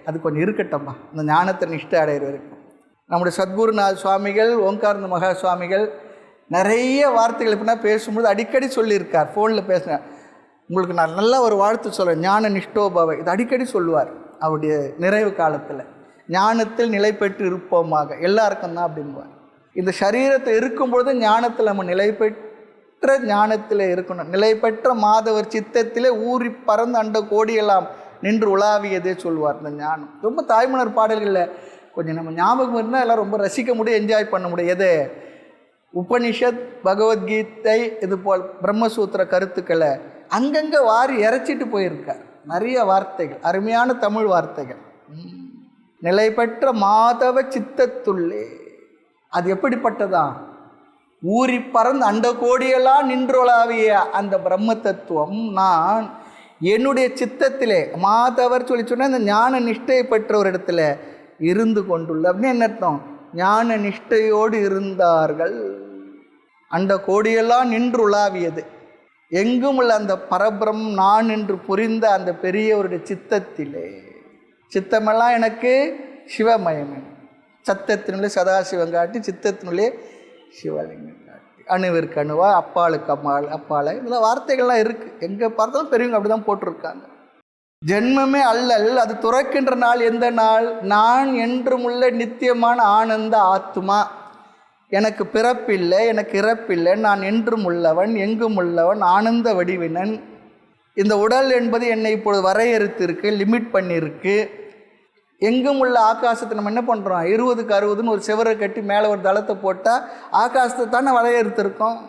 அது கொஞ்சம் இருக்கட்டம்மா, இந்த ஞானத்தை நிஷ்டை அடையிற வரைக்கும். நம்முடைய சத்குருநாத் சுவாமிகள், ஓங்காரந்த மகா சுவாமிகள் நிறைய வார்த்தைகள் எப்படின்னா பேசும்போது அடிக்கடி சொல்லியிருக்கார். ஃபோனில் பேசினார், உங்களுக்கு நான் நல்லா ஒரு வாழ்த்து சொல்கிறேன், ஞான நிஷ்டோபவை. இது அடிக்கடி சொல்லுவார் அவருடைய நிறைவு காலத்தில். ஞானத்தில் நிலை பெற்று இருப்போமாக, எல்லாருக்கும் தான் அப்படின்வார். இந்த சரீரத்தை இருக்கும்பொழுது ஞானத்தில் நம்ம நிலை பெற்ற ஞானத்தில் இருக்கணும். நிலை பெற்ற மாதவர் சித்தத்திலே ஊறி பறந்து அண்ட கோடியெல்லாம் நின்று உலாவியதே சொல்வார் இந்த ஞானம். ரொம்ப தாய்மலர் பாடல்களில் கொஞ்சம் நம்ம ஞாபகம் இருந்தால் எல்லாம் ரொம்ப ரசிக்க முடியும், என்ஜாய் பண்ண முடியும். எது? உபனிஷத், பகவத்கீதை, இது போல் பிரம்மசூத்திர கருத்துக்களை அங்கங்கே வாரி இறைச்சிட்டு போயிருக்கார். நிறைய வார்த்தைகள், அருமையான தமிழ் வார்த்தைகள். நிலை பெற்ற மாதவ சித்தத்துள்ளே, அது எப்படிப்பட்டதா? ஊறி பறந்து அண்ட கோடியெல்லாம் நின்றொளாவிய அந்த பிரம்ம தத்துவம் நான் என்னுடைய சித்தத்திலே, மாதவர் சொல்லி சொன்னால் இந்த ஞான நிஷ்டையை பெற்ற ஒரு இடத்துல இருந்து கொண்டுள்ள அப்படின்னு என்ன அர்த்தம்? ஞான நிஷ்டையோடு இருந்தார்கள். அண்ட கோடியெல்லாம் நின்று உலாவியது எங்கும் உள்ள அந்த பரபிரம் நான் என்று புரிந்த அந்த பெரியவருடைய சித்தத்திலே. சித்தமெல்லாம் எனக்கு சிவமயமே. சத்தத்தினுள்ளே சதாசிவம் காட்டி, சித்தத்தினுள்ளே சிவலிங்கம் காட்டி, அணுவிற்கு அணுவா, அப்பாளுக்கு அப்பாலை, இதெல்லாம் வார்த்தைகள்லாம் இருக்குது. எங்கே பார்த்தாலும் பெரியவங்க அப்படி தான் போட்டிருக்காங்க. ஜென்மமே அல்லல், அது துறக்கின்ற நாள் எந்த நாள்? நான் என்றும் உள்ள நித்தியமான ஆனந்த ஆத்மா. எனக்கு பிறப்பில்லை, எனக்கு இறப்பில்லை, நான் என்றும் உள்ளவன், எங்கும் உள்ளவன், ஆனந்த வடிவினன். இந்த உடல் என்பது என்னை இப்பொழுது வரையறுத்து இருக்குது, லிமிட் பண்ணியிருக்கு. எங்கும் உள்ள ஆகாசத்தை நம்ம என்ன பண்ணுறோம்? 20க்கு 60ன்னு ஒரு செவரை கட்டி மேலே ஒரு தளத்தை போட்டால் ஆகாசத்தை தானே வரையறுத்திருக்கோம்.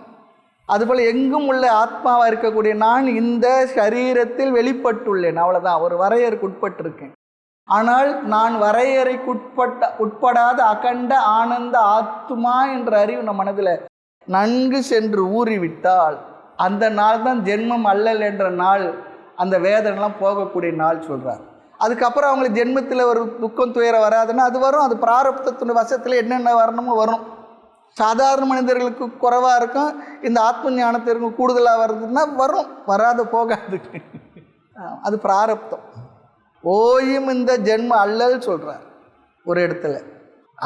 அதுபோல் எங்கும் உள்ள ஆத்மாவாக இருக்கக்கூடிய நான் இந்த சரீரத்தில் வெளிப்பட்டுள்ளேன், அவ்வளோதான். ஒரு வரையறைக்கு உட்பட்டிருக்கேன். ஆனால் நான் வரையறைக்கு உட்படாத அகண்ட ஆனந்த ஆத்மா என்ற அறிவு நம் மனதில் நன்கு சென்று ஊறிவிட்டால் அந்த நாள் தான் ஜென்மம் அல்லல் என்ற நாள். அந்த வேதனைலாம் போகக்கூடிய நாள் சொல்கிறார். அதுக்கப்புறம் அவங்களுக்கு ஜென்மத்தில் ஒரு துக்கம் துயரம் வராதுன்னா அது வரும். அது பிராரப்தத்தினுடைய வசத்தில் என்னென்ன வரணுமோ வரும். சாதாரண மனிதர்களுக்கு குறைவாக இருக்கும், இந்த ஆத்ம ஞானத்திற்கு கூடுதலாக வருதுன்னா வரும், வராது போகாது. அது பிராரப்தம். ஓயும் இந்த ஜென்ம அல்லல் சொல்கிறார் ஒரு இடத்துல.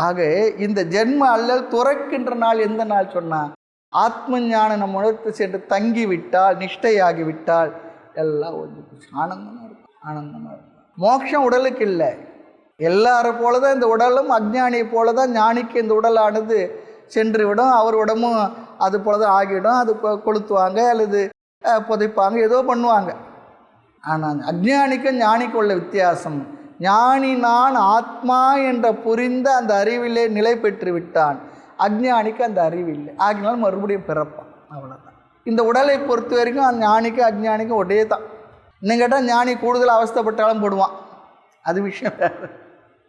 ஆக இந்த ஜென்ம அல்லல் துறக்கின்ற நாள் எந்த நாள் சொன்னால், ஆத்ம ஞானம் நம்ம உணர்த்து சென்று தங்கி விட்டால், நிஷ்டையாகி விட்டால் எல்லாம் ஒன்று ஆனந்தமாக இருக்கும். ஆனந்தமாக இருக்கும். மோட்சம் உடலுக்கு இல்லை. எல்லாரும் போல தான் இந்த உடலும், அஜ்ஞானியை போல தான் ஞானிக்கு இந்த உடலானது சென்று விடும். அவர் உடம்பும் அது போல தான் ஆகிவிடும். அது கொளுத்துவாங்க அல்லது புதைப்பாங்க, ஏதோ பண்ணுவாங்க. ஆனால் அஜ்ஞானிக்கும் ஞானிக்கும் உள்ள வித்தியாசம், ஞானி நான் ஆத்மா என்ற புரிந்த அந்த அறிவிலே நிலை பெற்று விட்டான். அஜ்ஞானிக்கு அந்த அறிவு இல்லை, ஆகினாலும் மறுபடியும் பிறப்பான். அவ்வளோதான். இந்த உடலை பொறுத்த வரைக்கும் அந்த ஞானிக்கும் அஜ்ஞானிக்கும் ஒரே தான். இன்னும் கேட்டால் ஞானி கூடுதல் அவஸ்தைப்பட்டாலும் போடுவான், அது விஷயம் வேறு.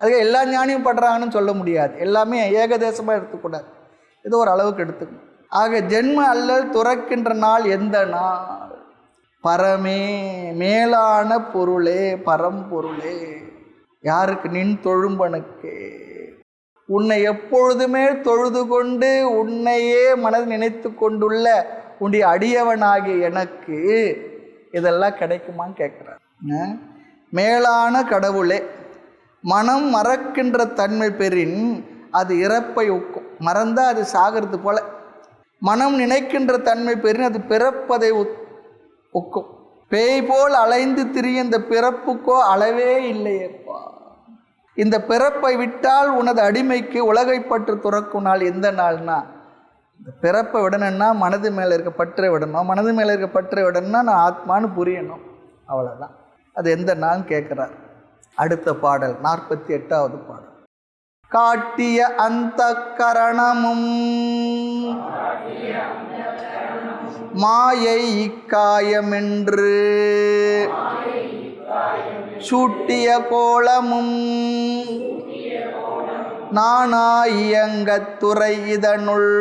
அதுக்கு எல்லா ஞானியும் படுறாங்கன்னு சொல்ல முடியாது. எல்லாமே ஏகதேசமாக எடுத்துக்கூடாது, ஏதோ ஒரு அளவுக்கு எடுத்துக்கணும். ஆக ஜென்ம அல்லல் துறக்கின்ற நாள் எந்த நாள்? பரமே, மேலான பொருளே, பரம்பொருளே. யாருக்கு? நின் தொழும்பனுக்கு. உன்னை எப்பொழுதுமே தொழுது கொண்டு உன்னையே மனதில் நினைத்து கொண்டுள்ள உன்னுடைய அடியவனாகிய எனக்கு இதெல்லாம் கிடைக்குமான்னு கேட்குறார். மேலான கடவுளே, மனம் மறக்கின்ற தன்மை பெறின் அது இறப்பை ஒக்கும். மறந்தால் அது சாகிறது போல. மனம் நினைக்கின்ற தன்மை பெறின் அது பிறப்பதை ஒக்கும். பேய் போல் அலைந்து திரிய இந்த பிறப்புக்கோ அளவே இல்லையப்பா. இந்த பிறப்பை விட்டால் உனது அடிமைக்கு உலகை பற்று துறக்கும் நாள் எந்த நாள்னா, இந்த பிறப்பை விடணும்னா மனது மேலே இருக்க பற்றை விடணும். மனது மேலே இருக்க பற்றை விடணும்னா நான் ஆத்மானு புரியணும். அவ்வளோதான். அது எந்த நாள்னு கேட்குறார். அடுத்த பாடல் 48வது பாடல். காட்டிய அந்த கரணமும் மாயை இக்காயமென்று சூட்டிய கோலமும் நானாயியங்கத்துறை இதனுள்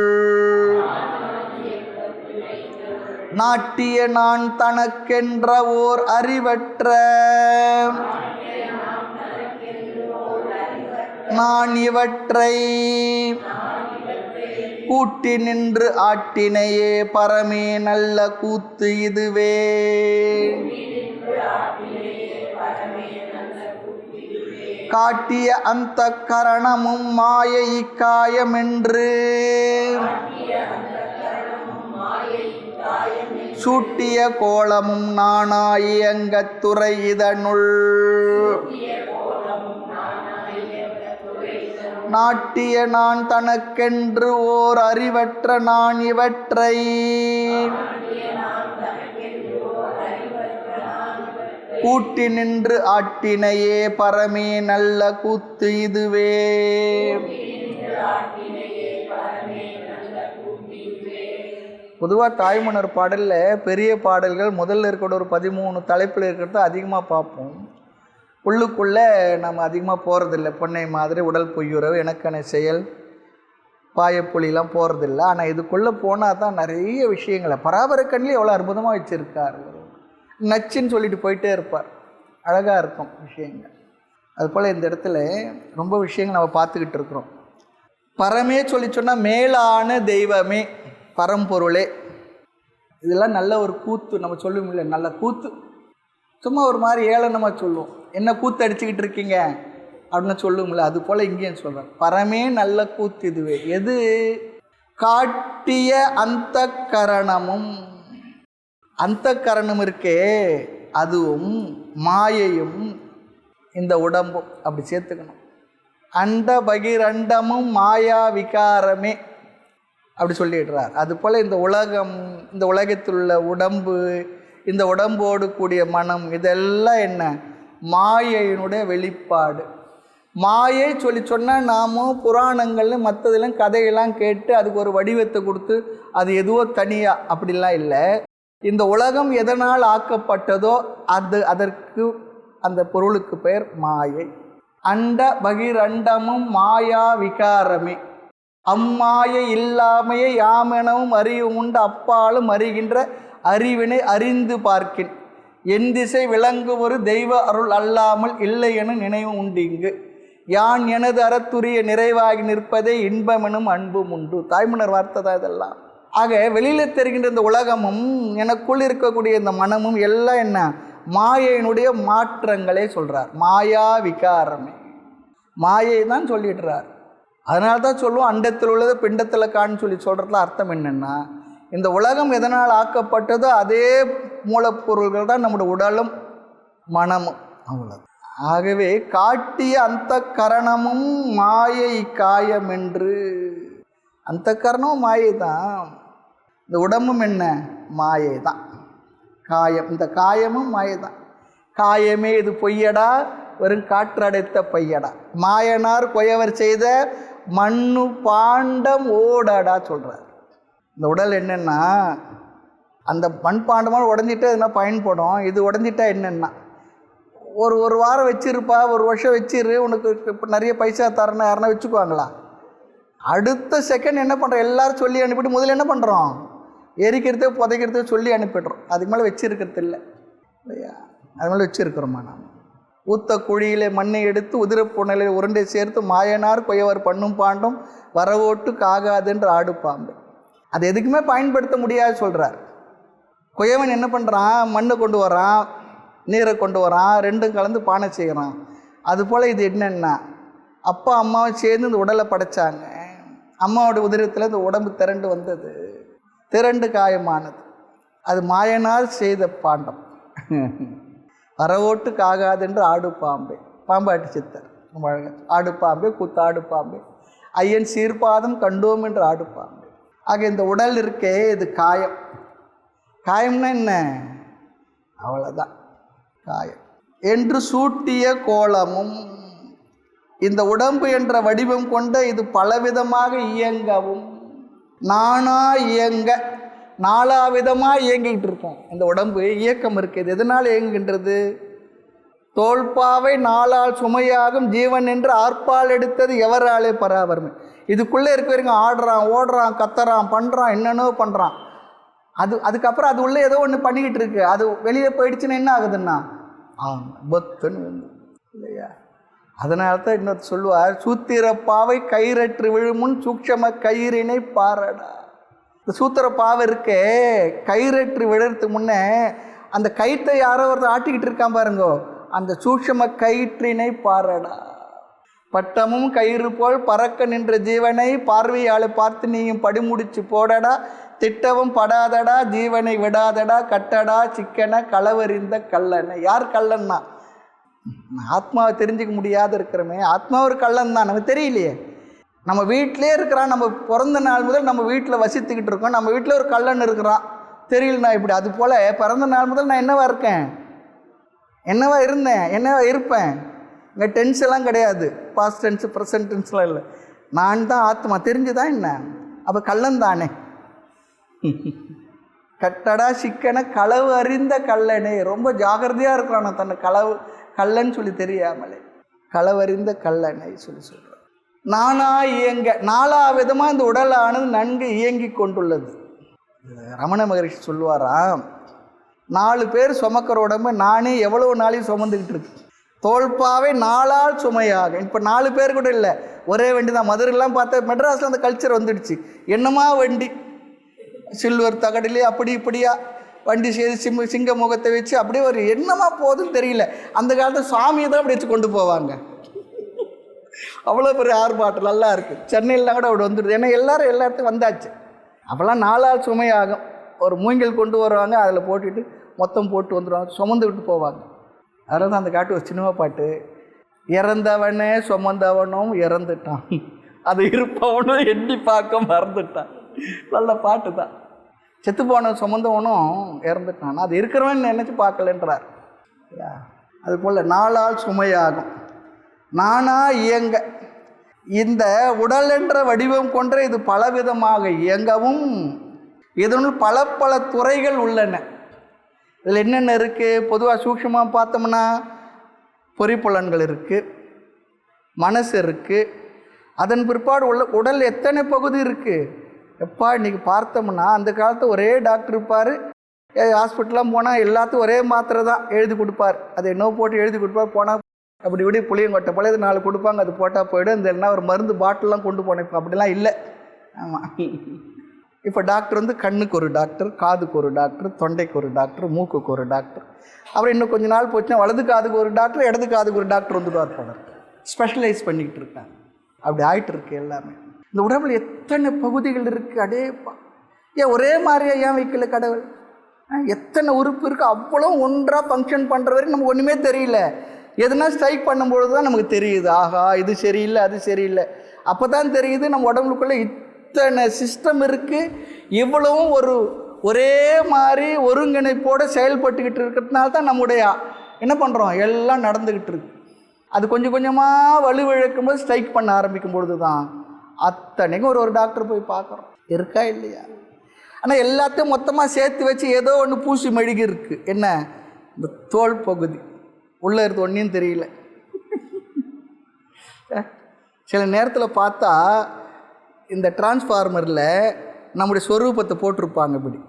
நாட்டிய நான் தனக்கென்ற ஓர் அறிவற்ற நான் இவற்றை கூட்டி நின்று ஆட்டினையே பரமே நல்ல கூத்து இதுவே. காட்டிய அந்த கரணமும் மாயை இக்காயமென்று சூட்டிய கோலமும் நானாயியங்கத்துறை இதனுள் நாட்டிய நான் தனக்கென்று ஓர் அறிவற்ற நான் இவற்றை கூட்டி நின்று ஆட்டினையே பரமே நல்ல கூத்து இதுவே. பொதுவாக தாய்மன்னர் பாடலில் பெரிய பாடல்கள் முதல்ல இருக்கிற ஒரு 13 தலைப்பில் இருக்கிறத அதிகமாக பார்ப்போம். உள்ளுக்குள்ளே நம்ம அதிகமாக போகிறதில்ல. பொன்னை மாதிரி, உடல் பொய்யுறவு, எனக்கான செயல், பாயப்புலிலாம் போகிறதில்ல. ஆனால் இதுக்குள்ளே போனால் தான் நிறைய விஷயங்களை பராபரக்கண்ணில் எவ்வளோ அற்புதமாக வச்சுருக்கார். நச்சுன்னு சொல்லிட்டு போயிட்டே இருப்பார். அழகாக இருக்கும் விஷயங்கள். அதுபோல் இந்த இடத்துல ரொம்ப விஷயங்கள் நம்ம பார்த்துக்கிட்டு இருக்கிறோம். பரமே சொல்லி சொன்னால் மேலான தெய்வமே, பரம்பொருளே. இதெல்லாம் நல்ல ஒரு கூத்து. நம்ம சொல்லுவோம் இல்லை, நல்ல கூத்து. சும்மா ஒரு மாதிரி ஏளனமாக சொல்லுவோம், என்ன கூத்து அடிச்சுக்கிட்டு இருக்கீங்க அப்படின்னு சொல்லுவோம்ல, அது போல் இங்கேயும் சொல்கிறேன். பரமே நல்ல கூத்து இதுவே. எது? காட்டிய அந்த கரணமும். அந்த கரணம் இருக்கே, அதுவும் மாயையும் இந்த உடம்பும் அப்படி சேர்த்துக்கணும். அண்ட பகிரண்டமும் மாயா விகாரமே அப்படி சொல்லிடுறார். அதுபோல் இந்த உலகம், இந்த உலகத்தில் உள்ள உடம்பு, இந்த உடம்போடு கூடிய மனம், இதெல்லாம் என்ன? மாயையினுடைய வெளிப்பாடு. மாயை சொல்லி சொன்னால் நாமும் புராணங்கள்னு மற்றதெல்லாம் கதையெல்லாம் கேட்டு அதுக்கு ஒரு வடிவத்தை கொடுத்து அது எதுவோ தனியாக அப்படிலாம் இல்லை. இந்த உலகம் எதனால் ஆக்கப்பட்டதோ அதற்கு அந்த பொருளுக்கு பெயர் மாயை. அண்ட பகிரண்டமும் மாயா விகாரமே. அம்மாயை இல்லாமையை யாமெனவும் அறிவும் உண்டு அப்பாலும் அறிகின்ற அறிவினை அறிந்து பார்க்கின் என் திசை விளங்கு ஒரு தெய்வ அருள் அல்லாமல் இல்லை என நினைவு உண்டு. இங்கு யான் எனது அறத்துரிய நிறைவாகி நிற்பதே இன்பமெனும் அன்பும் உண்டு. தாய்மன்னர் வார்த்தை தான் இதெல்லாம். ஆக வெளியில் தெரிகின்ற இந்த உலகமும் எனக்குள் இருக்கக்கூடிய இந்த மனமும் எல்லாம் என்ன, மாயையினுடைய மாற்றங்களே சொல்கிறார். மாயா விகாரமே, மாயை தான் சொல்லிடுறார். அதனால தான் சொல்லுவோம் அண்டத்தில் உள்ளது பிண்டத்தில் கான்னு சொல்லி சொல்கிறதுல அர்த்தம் என்னென்னா, இந்த உலகம் எதனால் ஆக்கப்பட்டதோ அதே மூலப்பொருள்கள் தான் நம்முடைய உடலும் மனமும், அவ்வளோ. ஆகவே காட்டிய அந்த கரணமும் மாயை காயம் என்று. அந்த கரணமும் மாயை தான், இந்த உடம்பும் என்ன மாயை தான், காயம். இந்த காயமும் மாயை தான். காயமே இது பொய்யடா, வெறும் காற்றடைத்த பையடா, மாயனார் கொயவர் செய்த மண்ணு பாண்டம் ஓடாடா சொல்கிறார். இந்த உடல் என்னென்னா, அந்த மண்பாண்டமாக உடஞ்சிட்டா என்ன பயன்படும், இது உடஞ்சிட்டா என்னென்னா, ஒரு வாரம் வச்சிருப்பா, ஒரு வருஷம் வச்சிரு, உனக்கு இப்போ நிறைய பைசா தரணும் யாருன்னா வச்சுக்குவாங்களா? அடுத்த செகண்ட் என்ன பண்ணுறோம், எல்லோரும் சொல்லி அனுப்பிட்டு முதல்ல என்ன பண்ணுறோம், எரிக்கிறதோ புதைக்கிறதோ சொல்லி அனுப்பிடுறோம். அதுக்கு மேலே வச்சிருக்கிறது இல்லை இல்லையா? அது மேலே வச்சுருக்கிறோமா? நாம் ஊத்த குழியிலே மண்ணை எடுத்து உதிரப்புணலை உருண்டை சேர்த்து மாயனார் கொயவர் பண்ணும் பாண்டும் வரவோட்டு காகாதுன்ற ஆடு பாம்பு. அது எதுக்குமே பயன்படுத்த முடியாது சொல்கிறார். கொயவன் என்ன பண்ணுறான், மண்ணை கொண்டு வரான், நீரை கொண்டு வரான், ரெண்டும் கலந்து பானை செய்கிறான். அதுபோல் இது என்னென்னா, அப்பா அம்மாவும் சேர்ந்து இந்த உடலை படைத்தாங்க. அம்மாவோட உதிரத்தில் இந்த உடம்பு திரண்டு வந்தது, திரண்டு காயமானது. அது மாயனார் செய்த பாண்டம். வரவோட்டுக்கு ஆகாதென்று ஆடு பாம்பே, பாம்பாட்டி சித்தர் ஆடு பாம்பே, கூத்தாடு பாம்பே, ஐயன் சீர்பாதம் கண்டோம் என்று ஆடு பாம்பே. ஆக இந்த உடல் இருக்கே இது காயம். காயம்னா என்ன, அவ்வளோதான் காயம் என்று சூட்டிய கோலமும். இந்த உடம்பு என்ற வடிவம் கொண்ட இது பலவிதமாக இயங்கவும், நானா இயங்க நாலாவிதமாக இயங்கிக்கிட்டு இருக்கோம். இந்த உடம்பு இயக்கம் இருக்குது. எதனால் இயங்குகின்றது, தோல்பாவை நாளால் சுமையாகும் ஜீவன் என்று ஆர்ப்பால் எடுத்தது எவராலே பராவர்மை. இதுக்குள்ளே இருக்கிறவங்க ஆடுறான், ஓடுறான், கத்துறான், பண்ணுறான், என்னென்னோ பண்ணுறான். அதுக்கப்புறம் அது உள்ளே ஏதோ ஒன்று பண்ணிக்கிட்டு இருக்கு. அது வெளியே போயிடுச்சுன்னா என்ன ஆகுதுன்னா பத்துன்னு வந்து இல்லையா? அதனால தான் இன்னொரு சொல்லுவார், சூத்திரப்பாவை கயிறற்று விழுமுன் சூட்சம கயிறினை பாரடா. இந்த சூத்திர பாவை இருக்கே, கயிறற்று விழுறதுக்கு முன்னே அந்த கயிற்றை யாரோ ஒருத்தர் ஆட்டிக்கிட்டு இருக்கான் பாருங்கோ, அந்த சூட்சம கயிற்றினை பாரடா. பட்டமும் கயிறு போல் பறக்க நின்ற ஜீவனை பார்வையாளை பார்த்து நீயும் படிமுடிச்சு போடடா, திட்டவும் படாதடா, ஜீவனை விடாதடா, கட்டடா சிக்கன களவறிந்த கல்லனை. யார் கல்லன்னா, ஆத்மாவை தெரிஞ்சிக்க முடியாத இருக்கிறோமே, ஆத்மா ஒரு கள்ளன் தான், நமக்கு தெரியலையே. நம்ம வீட்டிலே இருக்கிறான், நம்ம பிறந்த நாள் முதல் நம்ம வீட்டில் வசித்துக்கிட்டு இருக்கோம். நம்ம வீட்டில் ஒரு கள்ளன் இருக்கிறான், தெரியலண்ணா இப்படி. அது போல் பிறந்த நாள் முதல் நான் என்னவா இருக்கேன், என்னவா இருந்தேன், என்னவா இருப்பேன். இங்கே டென்ஸ் எல்லாம் கிடையாது, பாஸ்ட் டென்ஸு ப்ரெசன்ட் டென்ஸ்லாம் இல்லை. நான் தான் ஆத்மா, தெரிஞ்சுதான் என்ன, அப்போ கள்ளன் தானே. கட்டடா சிக்கன களவு அறிந்த கல்லனே. ரொம்ப ஜாகிரதையாக இருக்கிறான் நான், தன்னை கள்ளன்னு சொல்லி தெரியாமலே களவறிந்த கல்லனை சொல்லி சொல்கிறேன். நானா இயங்க, நாலா விதமாக இந்த உடலானது நன்கு இயங்கி கொண்டுள்ளது. ரமண மகரிஷி சொல்லுவாராம், 4 பேர் சுமக்கிற உடம்பு நானே எவ்வளவு நாளையும் சுமந்துக்கிட்டு இருக்கு. தோல்பாவை நாளால் சுமையாக. இப்போ 4 பேர் கூட இல்லை, ஒரே வண்டி தான். மதுரைலாம் பார்த்தா மெட்ராஸில் அந்த கல்ச்சர் வந்துடுச்சு. என்னமா வண்டி, சில்வர் தகடிலே அப்படி இப்படியா வண்டி செய்து சிங்க முகத்தை வச்சு அப்படியே ஒரு என்னமா போகுதுன்னு தெரியல. அந்த காலத்தில் சாமியை தான் அப்படி வச்சு கொண்டு போவாங்க. அவ்வளோ பெரிய ஆர்ப்பாட்டம் நல்லா இருக்குது. சென்னையிலாம் கூட அப்படி வந்துடுது. ஏன்னா எல்லாரும் எல்லா இடத்துக்கும் வந்தாச்சு. அப்போல்லாம் 4 ஆள் சுமையாகும். ஒரு மூங்கில் கொண்டு வருவாங்க, அதில் போட்டுட்டு மொத்தம் போட்டு வந்துடுவாங்க, சுமந்து விட்டு போவாங்க. அதில் தான் அந்த காட்டு ஒரு சினிமா பாட்டு, இறந்தவனே சுமந்தவனும் இறந்துட்டான், அது இருப்பவனும் எண்ணி பார்க்க மறந்துட்டான். நல்ல பாட்டு தான். செத்து போன சுமந்தவனும் இறந்துட்டான், அது இருக்கிறவன் நினச்சி பார்க்கலன்றார். அதுபோல் 4 ஆள் சுமையாகும், நானா இயங்க. இந்த உடல் என்ற வடிவம் கொன்ற இது பலவிதமாக இயங்கவும், இதனுள் பல பல துறைகள் உள்ளன. இதில் என்னென்ன இருக்குது, பொதுவாக சூக்ஷ்மமாக பார்த்தோம்னா பொறிப்புலன்கள் இருக்குது, மனசு இருக்குது. அதன் பிற்பாடு உடல் எத்தனை பகுதி இருக்குது. எப்பா இன்றைக்கி பார்த்தோம்னா, அந்த காலத்தில் ஒரே டாக்டர் இருப்பார். ஹாஸ்பிட்டலாம் போனால் எல்லாத்துக்கும் ஒரே மாத்திரை தான் எழுதி கொடுப்பார். அதை என்ன போட்டு எழுதி கொடுப்பார். போனால் அப்படி இப்படி புளியங்கொட்டை போல இது 4 கொடுப்பாங்க, அது போட்டால் போய்டும். இந்த என்ன ஒரு மருந்து பாட்டிலாம் கொண்டு போனேன். இப்போ அப்படிலாம் இல்லை. ஆமாம், இப்போ டாக்டர் வந்து கண்ணுக்கு ஒரு டாக்டர், காதுக்கு ஒரு டாக்டர், தொண்டைக்கு ஒரு டாக்டர், மூக்குக்கு ஒரு டாக்டர். அப்புறம் இன்னும் கொஞ்சம் நாள் போச்சுன்னா வலது காதுக்கு ஒரு டாக்டர், இடது காதுக்கு ஒரு டாக்டர் வந்துடுவார் போல. ஸ்பெஷலைஸ் பண்ணிக்கிட்டு இருக்காங்க. அப்படி ஆகிட்டு இருக்கு எல்லாமே. இந்த உடம்புல எத்தனை பகுதிகள் இருக்குது. அடேப்பா, ஏன் ஒரே மாதிரியா ஏன் வைக்கல கடவுள்? எத்தனை உறுப்பு இருக்குது, அவ்வளோ ஒன்றாக ஃபங்க்ஷன் பண்ணுற வரைக்கும் நமக்கு ஒன்றுமே தெரியல. எதுனா ஸ்ட்ரைக் பண்ணும்பொழுது தான் நமக்கு தெரியுது, ஆஹா இது சரியில்லை அது சரியில்லை. அப்போ தான் தெரியுது நம்ம உடம்புக்குள்ளே இத்தனை சிஸ்டம் இருக்குது. இவ்வளவும் ஒரே மாதிரி ஒருங்கிணைப்போடு செயல்பட்டுக்கிட்டு இருக்கிறதுனால தான் நம்முடைய என்ன பண்ணுறோம் எல்லாம் நடந்துக்கிட்டு இருக்கு. அது கொஞ்சம் கொஞ்சமாக வலுவிழக்கும் போது ஸ்ட்ரைக் பண்ண ஆரம்பிக்கும் பொழுது தான் அத்தனைக்கும் ஒரு டாக்டர் போய் பார்க்குறோம். இருக்கா இல்லையா? ஆனால் எல்லாத்தையும் மொத்தமாக சேர்த்து வச்சு ஏதோ ஒன்று பூசி மெழுகி இருக்குது. என்ன? இந்த தோல் பகுதி உள்ளே இருந்து ஒன்றையும் தெரியல. சில நேரத்தில் பார்த்தா இந்த டிரான்ஸ்ஃபார்மரில் நம்முடைய ஸ்வரூபத்தை போட்டிருப்பாங்க. இப்படி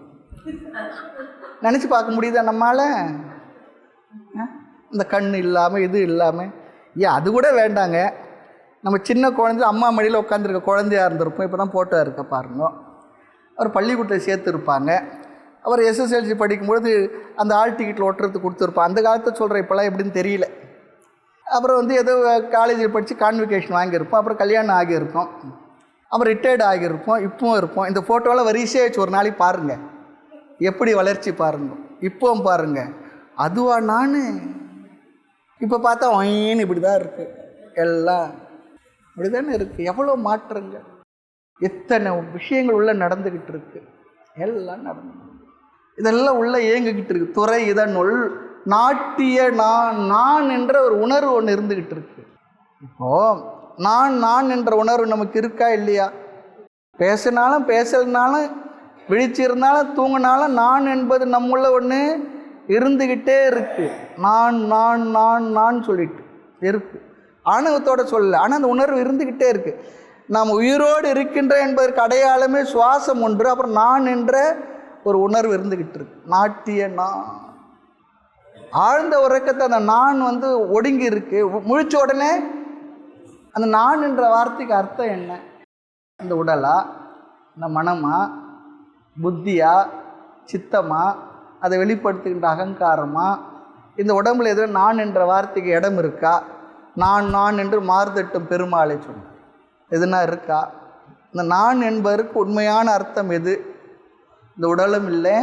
நினச்சி பார்க்க முடியுதா நம்மளால்? இந்த கண் இல்லாமல் இது இல்லாமல் ஏன் அது கூட வேண்டாங்க. நம்ம சின்ன குழந்தை அம்மா மடியில் உட்காந்துருக்க குழந்தையாக இருந்திருப்போம். இப்போ தான் ஃபோட்டோ இருக்க பாருங்க. அவர் பள்ளிக்கூடத்தை சேர்த்துருப்பாங்க. அவர் எஸ்எஸ்எல்சி படிக்கும்பொழுது அந்த ஆல் டிக்கெட்டில் ஒட்டுறதுக்கு கொடுத்துருப்பான். அந்த காலத்தை சொல்கிறேன், இப்போலாம் எப்படின்னு தெரியல. அப்புறம் வந்து ஏதோ காலேஜில் படித்து கான்வெகேஷன் வாங்கியிருப்போம். அப்புறம் கல்யாணம் ஆகியிருப்போம். அப்புறம் ரிட்டையர்டு ஆகியிருப்போம். இப்பவும் இருப்போம். இந்த ஃபோட்டோவில் வரிசையாக வச்சு ஒரு நாளைக்கு பாருங்கள், எப்படி வளர்ச்சி பாருங்கள். இப்போவும் பாருங்கள், அதுவா நான்? இப்போ பார்த்தா ஒயின்னு இப்படி தான் இருக்குது. எல்லாம் இப்படி தானே இருக்குது. எவ்வளோ மாற்றங்கள், எத்தனை விஷயங்கள் உள்ளே நடந்துக்கிட்டு இருக்கு. எல்லாம் நடந்து இதெல்லாம் உள்ளே இயங்கிக்கிட்டு இருக்கு. துறை இதனுள் நாட்டிய நான் என்ற ஒரு உணர்வு ஒன்று இருந்துக்கிட்டு இருக்கு. இப்போது நான் என்ற உணர்வு நமக்கு இருக்கா இல்லையா? பேசினாலும் பேசலனாலும் விழிச்சிருந்தாலும் தூங்கினாலும் நான் என்பது நம்முள்ள ஒன்று இருந்துக்கிட்டே இருக்குது. நான் சொல்லிட்டு இருக்கு. ஆணவத்தோடு சொல்லலை, ஆனால் அந்த உணர்வு இருந்துக்கிட்டே இருக்குது. நாம் உயிரோடு இருக்கின்ற என்பதற்கு அடையாளமே சுவாசம் ஒன்று. அப்புறம் நான் என்ற ஒரு உணர்வு இருந்துக்கிட்டு இருக்கு. நாட்டிய நான் ஆழ்ந்த உறக்கத்தை அந்த நான் வந்து ஒடுங்கி இருக்கு. முழிச்ச உடனே அந்த நான் என்ற வார்த்தைக்கு அர்த்தம் என்ன? இந்த உடலா, இந்த மனமா, புத்தியா, சித்தமா, அதை வெளிப்படுத்துகின்ற அகங்காரமா? இந்த உடம்புல எதுவும் நான் என்ற வார்த்தைக்கு இடம் இருக்கா? நான் என்று மாறுதட்டும் பெருமாளை சொன்னார். எதுனா இருக்கா? இந்த நான் என்பதற்கு உண்மையான அர்த்தம் எது? இந்த உடலும் இல்லை,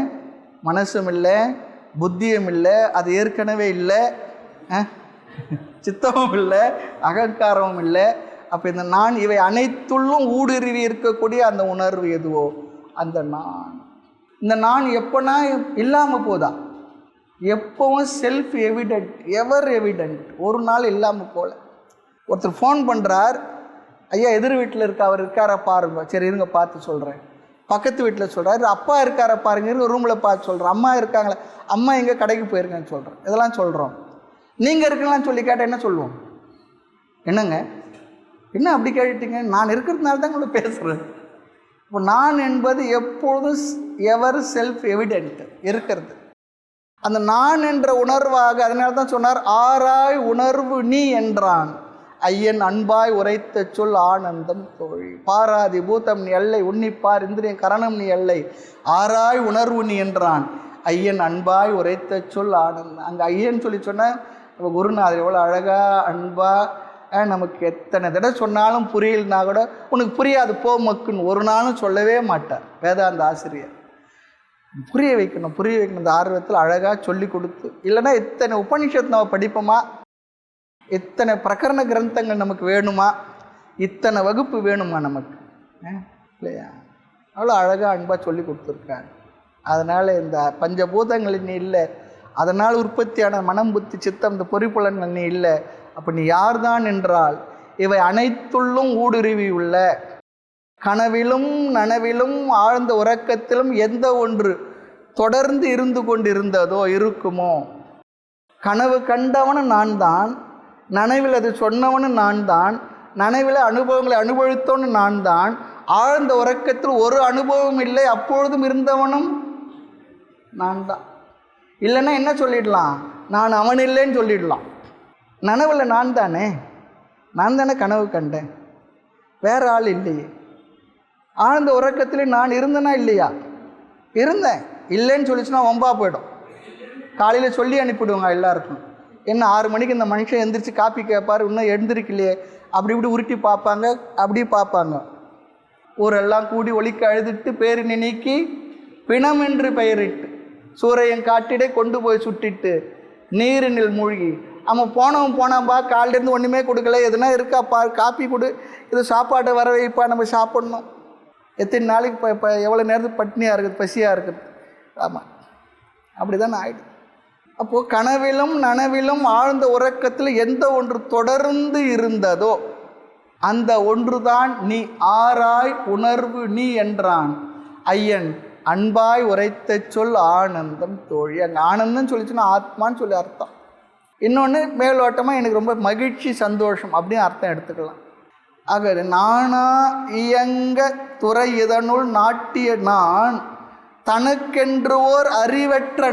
மனசும் இல்லை, புத்தியும் இல்லை, அது ஏற்கனவே இல்லை, சித்தமும் இல்லை, அகங்காரமும் இல்லை. அப்போ இந்த நான் இவை அனைத்துள்ளும் ஊடுருவி இருக்கக்கூடிய அந்த உணர்வு எதுவோ அந்த நான். இந்த நான் எப்போனா இல்லாமல் போதா? எப்பவும் செல்ஃப் எவிடென்ட், எவர் எவிடென்ட். ஒரு நாள் இல்லாமல் போல. ஒருத்தர் ஃபோன் பண்ணுறார், ஐயா எதிர் வீட்டில் இருக்க அவர் இருக்காரா பாருங்க. சரி இருங்க பார்த்து சொல்கிறேன். பக்கத்து வீட்டில் சொல்கிறாரு, அப்பா இருக்காரா பாருங்க, இருங்க ரூமில் பார்த்து சொல்கிறேன். அம்மா இருக்காங்களே, அம்மா எங்கே கடைக்கு போயிருக்கேன்னு சொல்கிறேன். இதெல்லாம் சொல்கிறோம். நீங்கள் இருக்கலாம்னு சொல்லி கேட்டால் என்ன சொல்லுவோம்? என்னங்க என்ன அப்படி கேட்டுட்டீங்க? நான் இருக்கிறதுனால தான் கூட பேசுகிறேன். இப்போ நான் என்பது எப்பொழுதும் எவர் செல்ஃப் எவிடென்ட் இருக்கிறது. அந்த நான் என்ற உணர்வாக, அதனால தான் சொன்னார், ஆராய் உணர்வு நீ என்றான் ஐயன் அன்பாய் உரைத்த சொல் ஆனந்தம் தோழி. பாராதி பூதம் நீ எல்லை, உன்னிப்பார் இந்திரியம் கரணம் நீ எல்லை, ஆராய் உணர்வு நீ என்றான் ஐயன் அன்பாய் உரைத்த சொல் ஆனந்தம். அங்கே ஐயன் சொல்லி சொன்னால் நம்ம குருநாதர் எவ்வளோ அழகாக அன்பாக நமக்கு எத்தனை தடவை சொன்னாலும் புரியலனா கூட உனக்கு புரியாது போ மக்குன்னு ஒரு நாளும் சொல்லவே மாட்டார் வேதாந்த ஆசிரியர். புரிய வைக்கணும் இந்த ஆர்வத்தில் அழகாக சொல்லி கொடுத்து. இல்லைன்னா இத்தனை உபனிஷத்து நம்ம படிப்போமா? இத்தனை பிரகரண கிரந்தங்கள் நமக்கு வேணுமா? இத்தனை வகுப்பு வேணுமா நமக்கு? இல்லையா? அவ்வளோ அழகாக அன்பாக சொல்லி கொடுத்துருக்காங்க. அதனால் இந்த பஞ்சபூதங்கள் நீ இல்லை, அதனால் உற்பத்தியான மனம் புத்தி சித்தம் இந்த பொறிப்புலன்கள் நீ இல்லை. அப்போ நீ யார்தான் என்றால் இவை அனைத்துள்ளும் ஊடுருவி உள்ள கனவிலும் நனவிலும் ஆழ்ந்த உறக்கத்திலும் எந்த ஒன்று தொடர்ந்து இருந்து கொண்டிருந்ததோ இருக்குமோ. கனவு கண்டவனும் நான் தான், நனவில் அது சொன்னவனும் நான் தான், நனவில் அனுபவங்களை அனுபவித்தவனு நான் தான், ஆழ்ந்த உறக்கத்தில் ஒரு அனுபவம் இல்லை அப்பொழுதும் இருந்தவனும் நான் தான். இல்லைன்னா என்ன சொல்லிடலாம்? நான் அவன் இல்லைன்னு சொல்லிடலாம். நனவில் நான் தானே கனவு கண்டேன், வேற ஆள் இல்லையே. ஆழ்ந்த உறக்கத்திலே நான் இருந்தேனா இல்லையா? இருந்தேன். இல்லைன்னு சொல்லிச்சுன்னா வம்பா போயிடும். காலையில் சொல்லி அனுப்பிவிடுவாங்க எல்லாருக்கும். என்ன 6 மணிக்கு இந்த மனுஷன் எந்திரிச்சு காப்பி கேட்பார், இன்னும் எழுந்திருக்கலையே, அப்படி இப்படி உருட்டி பார்ப்பாங்க, அப்படி பார்ப்பாங்க. ஊரெல்லாம் கூடி ஒலிக்க அழுதுட்டு பேரினை நீக்கி பிணம் என்று பெயரிட்டு சூரியன் காட்டிடே கொண்டு போய் சுட்டிட்டு நீரினில் மூழ்கி. அவன் போனான்பா, காலிலேருந்து ஒன்றுமே கொடுக்கல, எதுனா இருக்காப்பா, காப்பி கொடு, இது சாப்பாட்டை வர வைப்பா, நம்ம சாப்பிட்ணும். எத்தனை நாளைக்கு இப்போ எவ்வளோ நேரத்துக்கு பட்னியாக இருக்குது, பசியாக இருக்குது. ஆமாம், அப்படி தான் ஆகிடுது. அப்போது கனவிலும் நனவிலும் ஆழ்ந்த உறக்கத்தில் எந்த ஒன்று தொடர்ந்து இருந்ததோ அந்த ஒன்று தான் நீ ஆராய் உணர்வு நீ என்றான் ஐயன் அன்பாய் உரைத்த சொல் ஆனந்தம் தோழி. அங்கே ஆனந்தம் சொல்லிச்சுன்னா ஆத்மான்னு சொல்லி அர்த்தம். இன்னொன்று மேலோட்டமாக எனக்கு ரொம்ப மகிழ்ச்சி சந்தோஷம் அப்படின்னு அர்த்தம் எடுத்துக்கலாம். ஆக நானா இயங்க துறை இதனுள் நாட்டிய நான் தனக்கென்று ஓர் அறிவற்ற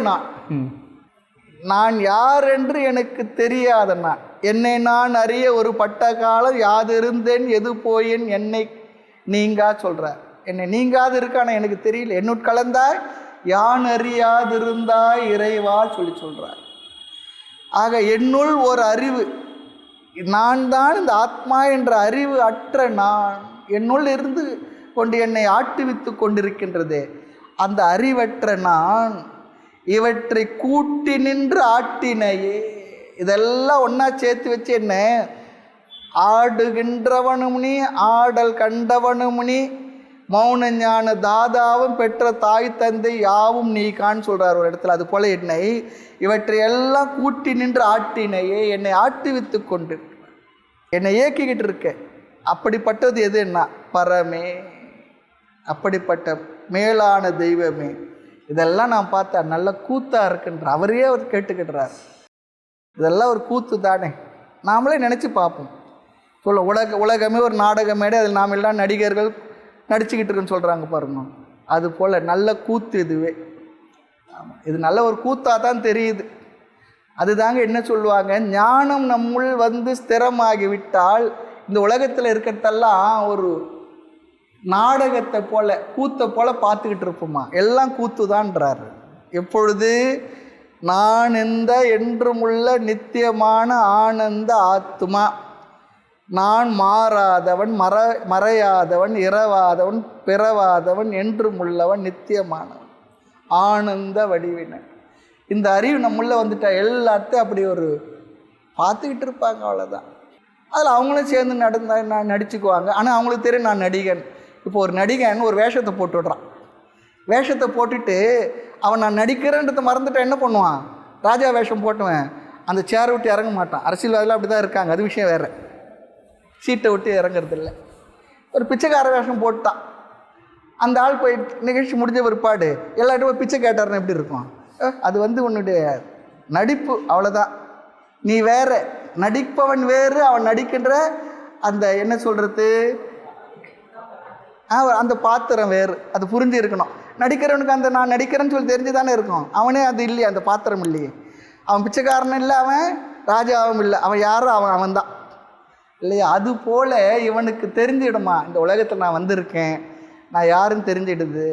நான் யார் என்று எனக்கு தெரியாத நான், என்னை நான் அறிய ஒரு பட்ட காலம் யாதிருந்தேன் எது போயேன் என்னை நீங்கா சொல்கிறார். என்னை நீங்காது இருக்கான எனக்கு தெரியல, என்னுட் கலந்தாய் யான் அறியாதிருந்தாய் இறைவா சொல்கிறார். ஆக என்னுள் ஒரு அறிவு, நான் தான் இந்த ஆத்மா என்ற அறிவு அற்ற நான் என்னுள் இருந்து கொண்டு என்னை ஆட்டுவித்து கொண்டிருக்கின்றதே, அந்த அறிவற்ற நான் இவற்றை கூட்டி நின்று ஆட்டினையே. இதெல்லாம் ஒன்றா சேர்த்து வச்சு என்ன ஆடுகின்றவனும் நீ ஆடல் கண்டவனும் நீ மௌன ஞான தாதாவும் பெற்ற தாய் தந்தை யாவும் நீ கான்னு சொல்கிறார் ஒரு இடத்துல. அது போல் என்னை இவற்றையெல்லாம் கூட்டி நின்று ஆட்டினையே, என்னை ஆட்டுவித்து கொண்டு என்னை இயக்கிக்கிட்டு இருக்க. அப்படிப்பட்டது எதுன்னா பரமே, அப்படிப்பட்ட மேலான தெய்வமே. இதெல்லாம் நான் பார்த்தா நல்ல கூத்தாக இருக்குன்ற அவரையே அவர் கேட்டுக்கிட்டுறார். இதெல்லாம் ஒரு கூத்து தானே, நாமளே நினச்சி பார்ப்போம். உலகமே ஒரு நாடக மேடை, அதில் நாம் எல்லாம் நடிகர்கள் நடிச்சுக்கிட்டு இருக்குன்னு சொல்கிறாங்க பாருங்க. அது போல் நல்ல கூத்து இதுவே. ஆமாம், இது நல்ல ஒரு கூத்தாக தான் தெரியுது. அதுதாங்க என்ன சொல்லுவாங்க, ஞானம் நம்முள் வந்து ஸ்திரமாகிவிட்டால் இந்த உலகத்தில் இருக்கிறதெல்லாம் ஒரு நாடகத்தை போல கூத்தை போல பார்த்துக்கிட்டு இருப்போமா, எல்லாம் கூத்து தான்றாரு. எப்பொழுது நான் இந்த என்றுமுள்ள நித்தியமான ஆனந்த ஆத்மா, நான் மாறாதவன், மறையாதவன், இரவாதவன், பிறவாதவன், என்றுமுள்ளவன், நித்தியமானவன், ஆனந்த வடிவினன். இந்த அறிவு நம்முள்ள வந்துட்டா எல்லாத்தையும் அப்படி ஒரு பார்த்துக்கிட்டு இருப்பாங்க, அவ்வளோதான். அதில் அவங்களும் சேர்ந்து நடிச்சுக்குவாங்க. ஆனால் அவங்களுக்கு தெரியும் நான் நடிகன். இப்போ ஒரு நடிகன் ஒரு வேஷத்தை போட்டு விடுறான். வேஷத்தை போட்டுட்டு அவன் நான் நடிக்கிறேன்றதை மறந்துட்டான். என்ன பண்ணுவான், ராஜா வேஷம் போட்டுவேன் அந்த சேரை விட்டு இறங்க மாட்டான். அரசியல்வாதியில் அப்படி தான் இருக்காங்க, அது விஷயம் வேறு. சீட்டை விட்டு இறங்குறது இல்லை. ஒரு பிச்சைக்கார வேஷம் போட்டான். அந்த ஆள் போய் நிகழ்ச்சி முடிஞ்ச பிற்பாடு எல்லார்ட்டும் போய் பிச்சை கேட்டாருன்னு எப்படி இருக்கும்? அது உன்னுடைய நடிப்பு, அவ்வளோதான். நீ வேறு, நடிப்பவன் வேறு, அவன் நடிக்கின்ற அந்த என்ன சொல்கிறது அந்த பாத்திரம் வேறு. அது புரிஞ்சு இருக்கணும். நடிக்கிறவனுக்கு அந்த நான் நடிக்கிறேன்னு சொல்லி தெரிஞ்சு தானே இருக்கும். அவனே அது இல்லையே, அந்த பாத்திரம் இல்லையே. அவன் பிச்சைக்காரனும் இல்லை, அவன் ராஜாவும் இல்லை, அவன் யாரும் அவன் தான் இல்லையா? அது போல் இவனுக்கு தெரிஞ்சிடுமா, இந்த உலகத்தில் நான் வந்திருக்கேன், நான் யாருன்னு தெரிஞ்சிடுது.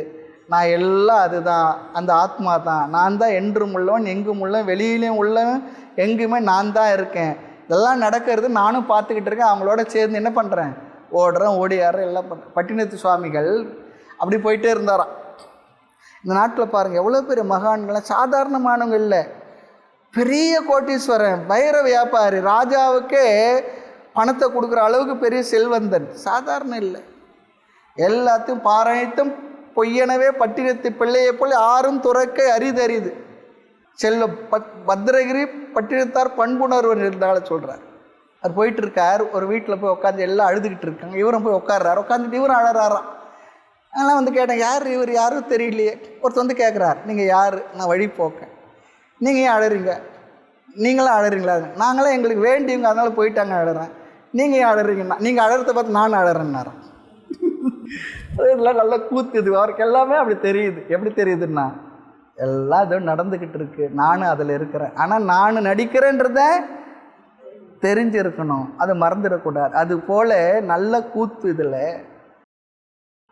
நான் எல்லாம் அதுதான், அந்த ஆத்மா தான், நான் தான் என்றும் உள்ளவன், எங்கும் உள்ளவன், வெளியிலையும் உள்ளவன், எங்குமே நான் தான் இருக்கேன். இதெல்லாம் நடக்கிறது நானும் பார்த்துக்கிட்டு இருக்கேன். அவங்களோட சேர்ந்து என்ன பண்ணுறேன், ஓடுறேன், ஓடியாடுறேன், எல்லாம் பண்ணுறேன். பட்டினத்து சுவாமிகள் அப்படி போயிட்டே இருந்தாராம். இந்த நாட்டில் பாருங்கள் எவ்வளோ பெரிய மகான்கள்லாம் சாதாரணமானவங்க இல்லை, பெரிய கோட்டீஸ்வரன், வைர வியாபாரி, ராஜாவுக்கே பணத்தை கொடுக்குற அளவுக்கு பெரிய செல்வந்தன், சாதாரண இல்லை. எல்லாத்தையும் பாராயத்தும் பொய்யனவே பட்டினத்து பிள்ளையை போல் யாரும் துறக்க அரிதறிது செல்வ பத்திரகிரி பட்டினத்தார் பண்புணர்வன் இருந்தாலும் சொல்கிறார். அவர் போயிட்டு இருக்கார், ஒரு வீட்டில் போய் உட்காந்து எல்லாம் அழுதுகிட்டு இருக்காங்க. இவரும் போய் உட்கார்றாரு, உட்காந்துட்டு இவரும் அழறாராம். அதெல்லாம் கேட்டேன், யார் இவர், யாரும் தெரியலையே. ஒருத்தர் கேட்குறார், நீங்கள் யார்? நான் வழி போக்கேன். நீங்கள் ஏன் அழறீங்க? நீங்களாம் அழறீங்களா? நாங்களாம் எங்களுக்கு வேண்டியவங்க, அதனால் போயிட்டாங்க அழறேன். நீங்கள் ஏன் அழறீங்கன்னா? நீங்கள் அழறதை பார்த்து நான் அழறேன்னாரன். இதெல்லாம் நல்லா கூத்துது. அவருக்கு எல்லாமே அப்படி தெரியுது. எப்படி தெரியுதுன்னா, எல்லாம் இதுவும் நடந்துக்கிட்டு இருக்கு, நானும் அதில் இருக்கிறேன். ஆனால் நான் நடிக்கிறேன்றத தெரிஞ்சிருக்கணும், அது மறந்துடக்கூடாது. அது போல் நல்ல கூத்து. இதில்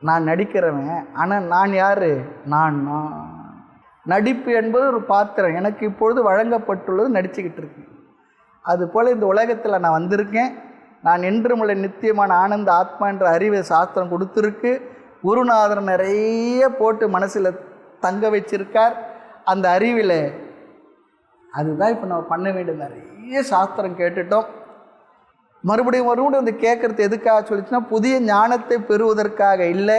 நான் நடிக்கிறவன், ஆனால் நான் யார்? நான் நடிப்பு என்பது ஒரு பாத்திரம், எனக்கு இப்பொழுது வழங்கப்பட்டுள்ளது, நடிச்சுக்கிட்டு இருக்கேன். அதுபோல் இந்த உலகத்தில் நான் வந்திருக்கேன். நான் என்றுமுள்ள நித்தியமான ஆனந்த ஆத்மா என்ற அறிவை சாஸ்திரம் கொடுத்துருக்கு. குருநாதர் நிறைய போட்டு மனசில் தங்க வச்சிருக்கார். அந்த அறிவில் அதுதான் இப்போ நம்ம பண்ண வேண்டியது. நிறைய சாஸ்திரம் கேட்டுட்டோம். மறுபடியும் வந்து கேட்குறது எதுக்காக சொல்லிச்சுன்னா, புதிய ஞானத்தை பெறுவதற்காக இல்லை,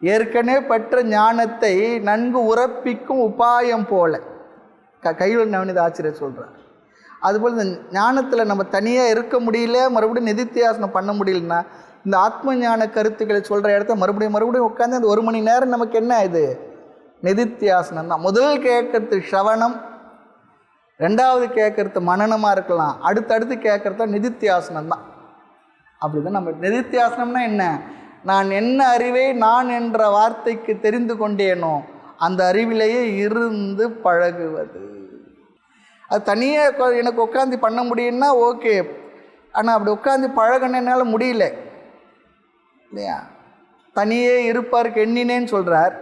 ஏற்கனவே பெற்ற ஞானத்தை நன்கு உறப்பிக்கும் உபாயம் போல. கையில் நவநீத ஆசிரியர் சொல்கிறார். அதுபோல் இந்த ஞானத்தில் நம்ம தனியாக இருக்க முடியல, மறுபடியும் நிதித்தியாசனம் பண்ண முடியலன்னா, இந்த ஆத்ம ஞான கருத்துக்களை சொல்கிற இடத்த மறுபடியும் உட்காந்து அந்த 1 மணி நேரம் நமக்கு என்ன இது? நிதித்தியாசனம் தான். முதல் கேட்கறது ஸ்ரவணம், ரெண்டாவது கேட்கறது மனனமாக இருக்கலாம், அடுத்தடுத்து கேட்குறது நிதித்தியாசனம் தான். அப்படி தான் நம்ம நிதித்தியாசனம்னா என்ன? நான் என்ன அறிவை நான் என்ற வார்த்தைக்கு தெரிந்து கொண்டேனோ அந்த அறிவிலேயே இருந்து பழகுவது. அது தனியாக எனக்கு உட்காந்து பண்ண முடியும்னா ஓகே, ஆனால் அப்படி உட்காந்து பழகினால முடியல இல்லையா? தனியே இருப்பாருக்கு எண்ணினேன்னு சொல்கிறார்.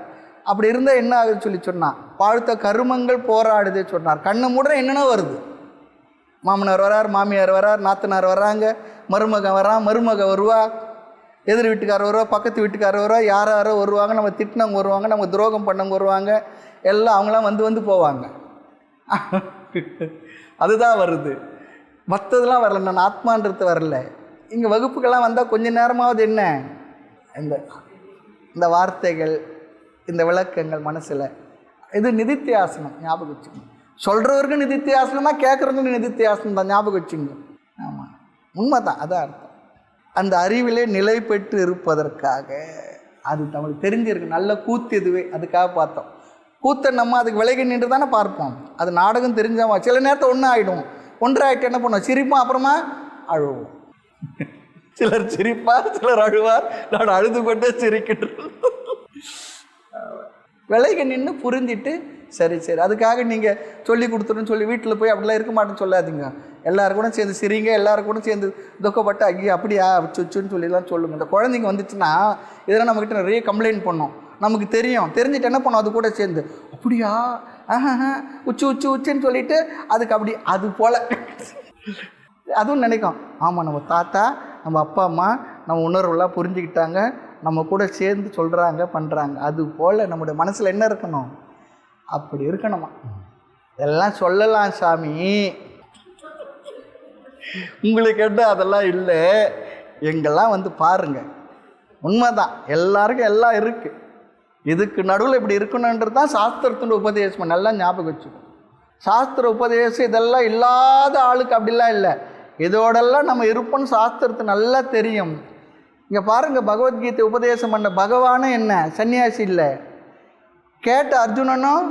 அப்படி இருந்தால் என்ன ஆகுது சொல்லி சொன்னான், வாழ்த்த கருமங்கள் போராடுதே சொன்னார். கண்ணை மூடுற என்னென்ன வருது? மாமனார் வரார், மாமியார் வரார், நாத்தனார் வர்றாங்க, மருமகன் வரான், மருமக வருவா, எதிர் வீட்டுக்காரர் வருவா, பக்கத்து வீட்டுக்காரர் வருவா, யாரோ வருவாங்க, நம்ம திட்டினவங்க வருவாங்க, நம்ம துரோகம் பண்ணவங்க வருவாங்க, எல்லாம் அவங்களாம் வந்து போவாங்க. அதுதான் வருது, மற்றதெல்லாம் வரல. நான் ஆத்மான்றது வரல. இங்கே வகுப்புக்கெல்லாம் வந்தால் கொஞ்ச நேரமாவது என்ன இந்த வார்த்தைகள், இந்த விளக்கங்கள் மனசில். இது நிதித்தியாசனம், ஞாபகம் வச்சுக்கோங்க. சொல்கிறவருக்கு நிதித்தியாசனம் தான், கேட்குறவங்களுக்கு நிதித்தியாசனம் தான், ஞாபகம் வச்சுங்க. ஆமாம், உண்மை தான், அதான் அர்த்தம். அந்த அறிவிலே நிலை பெற்று இருப்பதற்காக அது நம்மளுக்கு தெரிஞ்சிருக்கு. நல்ல கூத்து இதுவே, அதுக்காக பார்த்தோம். கூத்தை நம்ம அதுக்கு விலகி நின்று தானே பார்ப்போம். அது நாடகம் தெரிஞ்சாமா சில நேரத்தை ஒன்று ஆகிடும். ஒன்றாயிட்டு என்ன பண்ணுவோம்? சிரிப்போம், அப்புறமா அழுவோம். சிலர் சிரிப்பார், சிலர் அழுவார். நான் அழுது கொண்டே சிரிக்கின்றோம். விலகி நின்று புரிஞ்சிட்டு சரி அதுக்காக நீங்கள் சொல்லி கொடுத்துருன்னு சொல்லி வீட்டில் போய் அப்படிலாம் இருக்க மாட்டேன்னு சொல்லாதீங்க. எல்லோரும் கூட சேர்ந்து சிரிங்க, எல்லோரும் கூட சேர்ந்து துக்கப்பட்டு ஐயோ அப்படியா சுச்சுன்னு சொல்லிலாம் சொல்லுங்கள். இந்த குழந்தைங்க வந்துச்சுன்னா இதெல்லாம் நம்மக்கிட்ட நிறைய கம்ப்ளைண்ட் பண்ணோம். நமக்கு தெரிஞ்சுட்டு என்ன பண்ணோம், அது கூட சேர்ந்து அப்படியா உச்சுன்னு சொல்லிட்டு அதுக்கு அப்படி அது போல் அதுவும் நினைக்கும். ஆமாம், நம்ம தாத்தா, நம்ம அப்பா அம்மா நம்ம உணர்வுலாம் புரிஞ்சுக்கிட்டாங்க, நம்ம கூட சேர்ந்து சொல்கிறாங்க, பண்ணுறாங்க. அது போல் நம்முடைய மனசில் என்ன இருக்கணும்? அப்படி இருக்கணுமா? எல்லாம் சொல்லலாம் சாமி, உங்களுக்கு என்ன அதெல்லாம் இல்லை. எங்கெல்லாம் வந்து பாருங்கள், உண்மைதான், எல்லாருக்கும் எல்லாம் இருக்குது. இதுக்கு நடுவில் இப்படி இருக்கணுன்றது தான் சாஸ்திரத்தின் உபதேசம். நல்லா ஞாபகம் வச்சுக்கணும். சாஸ்திர உபதேசம் இதெல்லாம் இல்லாத ஆளுக்கு அப்படிலாம் இல்லை. இதோடெல்லாம் நம்ம இருப்போம்னு சாஸ்திரத்தை நல்லா தெரியும். இங்கே பாருங்கள், பகவத்கீதை உபதேசம் பண்ண பகவானே என்ன சன்னியாசி இல்லை, கேட்ட அர்ஜுனனும்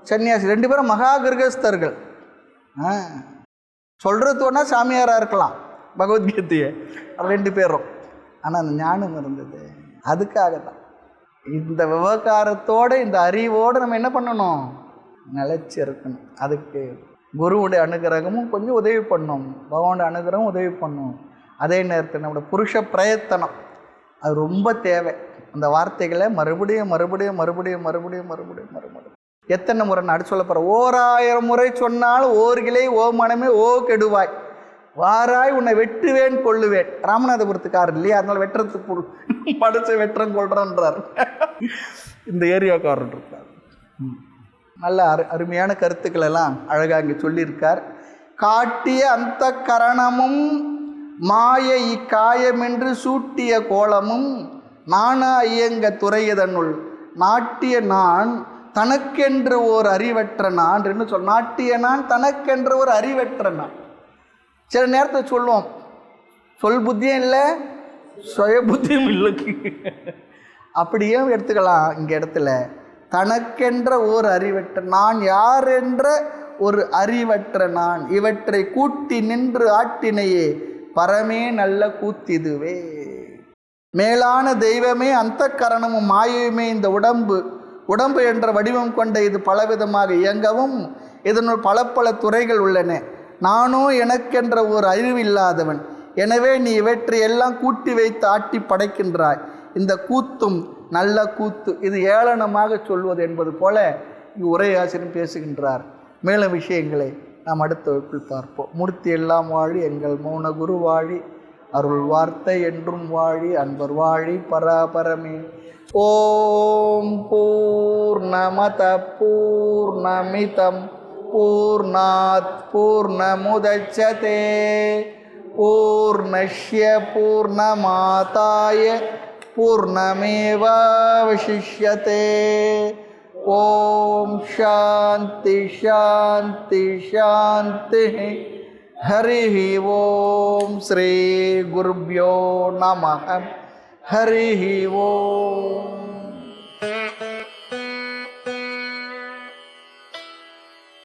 சன்னியாசி, 2 பேரும் மகா கிரகஸ்தர்கள். சொல்கிறது ஒன்றா சாமியாராக இருக்கலாம் பகவத்கீதையை 2 பேரும். ஆனால் அந்த ஞானம் இருந்தது. அதுக்காக தான் இந்த விவகாரத்தோடு, இந்த அறிவோடு நம்ம என்ன பண்ணணும்? நிலைச்சி இருக்கணும். அதுக்கு குருவுடைய அனுகிரகமும் கொஞ்சம் உதவி பண்ணணும், பகவானுடைய அனுகிரகம் உதவி பண்ணணும். அதே நேரத்தில் நம்மளோட புருஷ பிரயத்தனம் அது ரொம்ப தேவை. அந்த வார்த்தைகளை மறுபடியும் எத்தனை முறை நடு சொல்ல போகிற? 1000 முறை சொன்னாலும் ஓர்கிளை ஓ மனமே ஓ கெடுவாய், வாராய் உன்னை வெட்டுவேன் கொள்ளுவேன். ராமநாதபுரத்துக்காரர் இல்லையா, அதனால வெட்டுறதுக்கு மனசை வெட்டுறன் கொள்றான்றார். இந்த ஏரியாக்காரர் இருக்கார். நல்ல அருமையான கருத்துக்கள் எல்லாம் அழகாக இங்கே சொல்லியிருக்கார். காட்டிய அந்த கரணமும் மாய இக்காயமென்று சூட்டிய கோலமும் நானா இயங்க துறையதனுள் நாட்டிய நான் தனக்கென்று ஓர் அறிவற்ற நான் என்று சொல். நாட்டிய நான் தனக்கென்று ஒரு அறிவற்ற நான். சில நேரத்தில் சொல்லுவோம், சொல் புத்தியும் இல்லை, சுய புத்தியும் இல்லை. அப்படியே எடுத்துக்கலாம். இங்கே இடத்துல தனக்கென்ற ஓர் அறிவற்ற நான், யார் என்ற ஒரு அறிவற்ற நான், இவற்றை கூட்டி நின்று ஆட்டினையே பரமே நல்ல கூத்திதுவே. மேலான தெய்வமே அந்த கரணமும் மாயையுமே இந்த உடம்பு என்ற வடிவம் கொண்ட இது பலவிதமாக இயங்கவும் இதனுள் பல துறைகள் உள்ளன. நானோ எனக்கென்ற ஒரு அறிவில்லாதவன். எனவே நீ இவற்றையெல்லாம் கூட்டி வைத்து ஆட்டி படைக்கின்றாய். இந்த கூத்தும் நல்ல கூத்து, இது ஏளனமாக சொல்வது என்பது போல இங்கு உரையாசிரியர் பேசுகின்றார். மேலும் விஷயங்களை நாம் அடுத்த வகுப்பில் பார்ப்போம். மூர்த்தி எல்லாம் வாழி, எங்கள் மௌன குரு வாழி, அருள் வார்த்தை என்றும் வாழி, அன்பர் வாழி பராபரமே. ஓம் பூர்ணமத பூர்ணமிதம் பூர்ணாத் பூர்ணமுதச்யதே பூர்ணஸ்ய பூர்ணமாதாய பூர்ணமேவாவசிஷ்யதே. ஓம் சாந்தி சாந்தி சாந்தி. ஹரி ஓம். ஸ்ரீ குருப்யோ நமः. ஹரி ஓம்.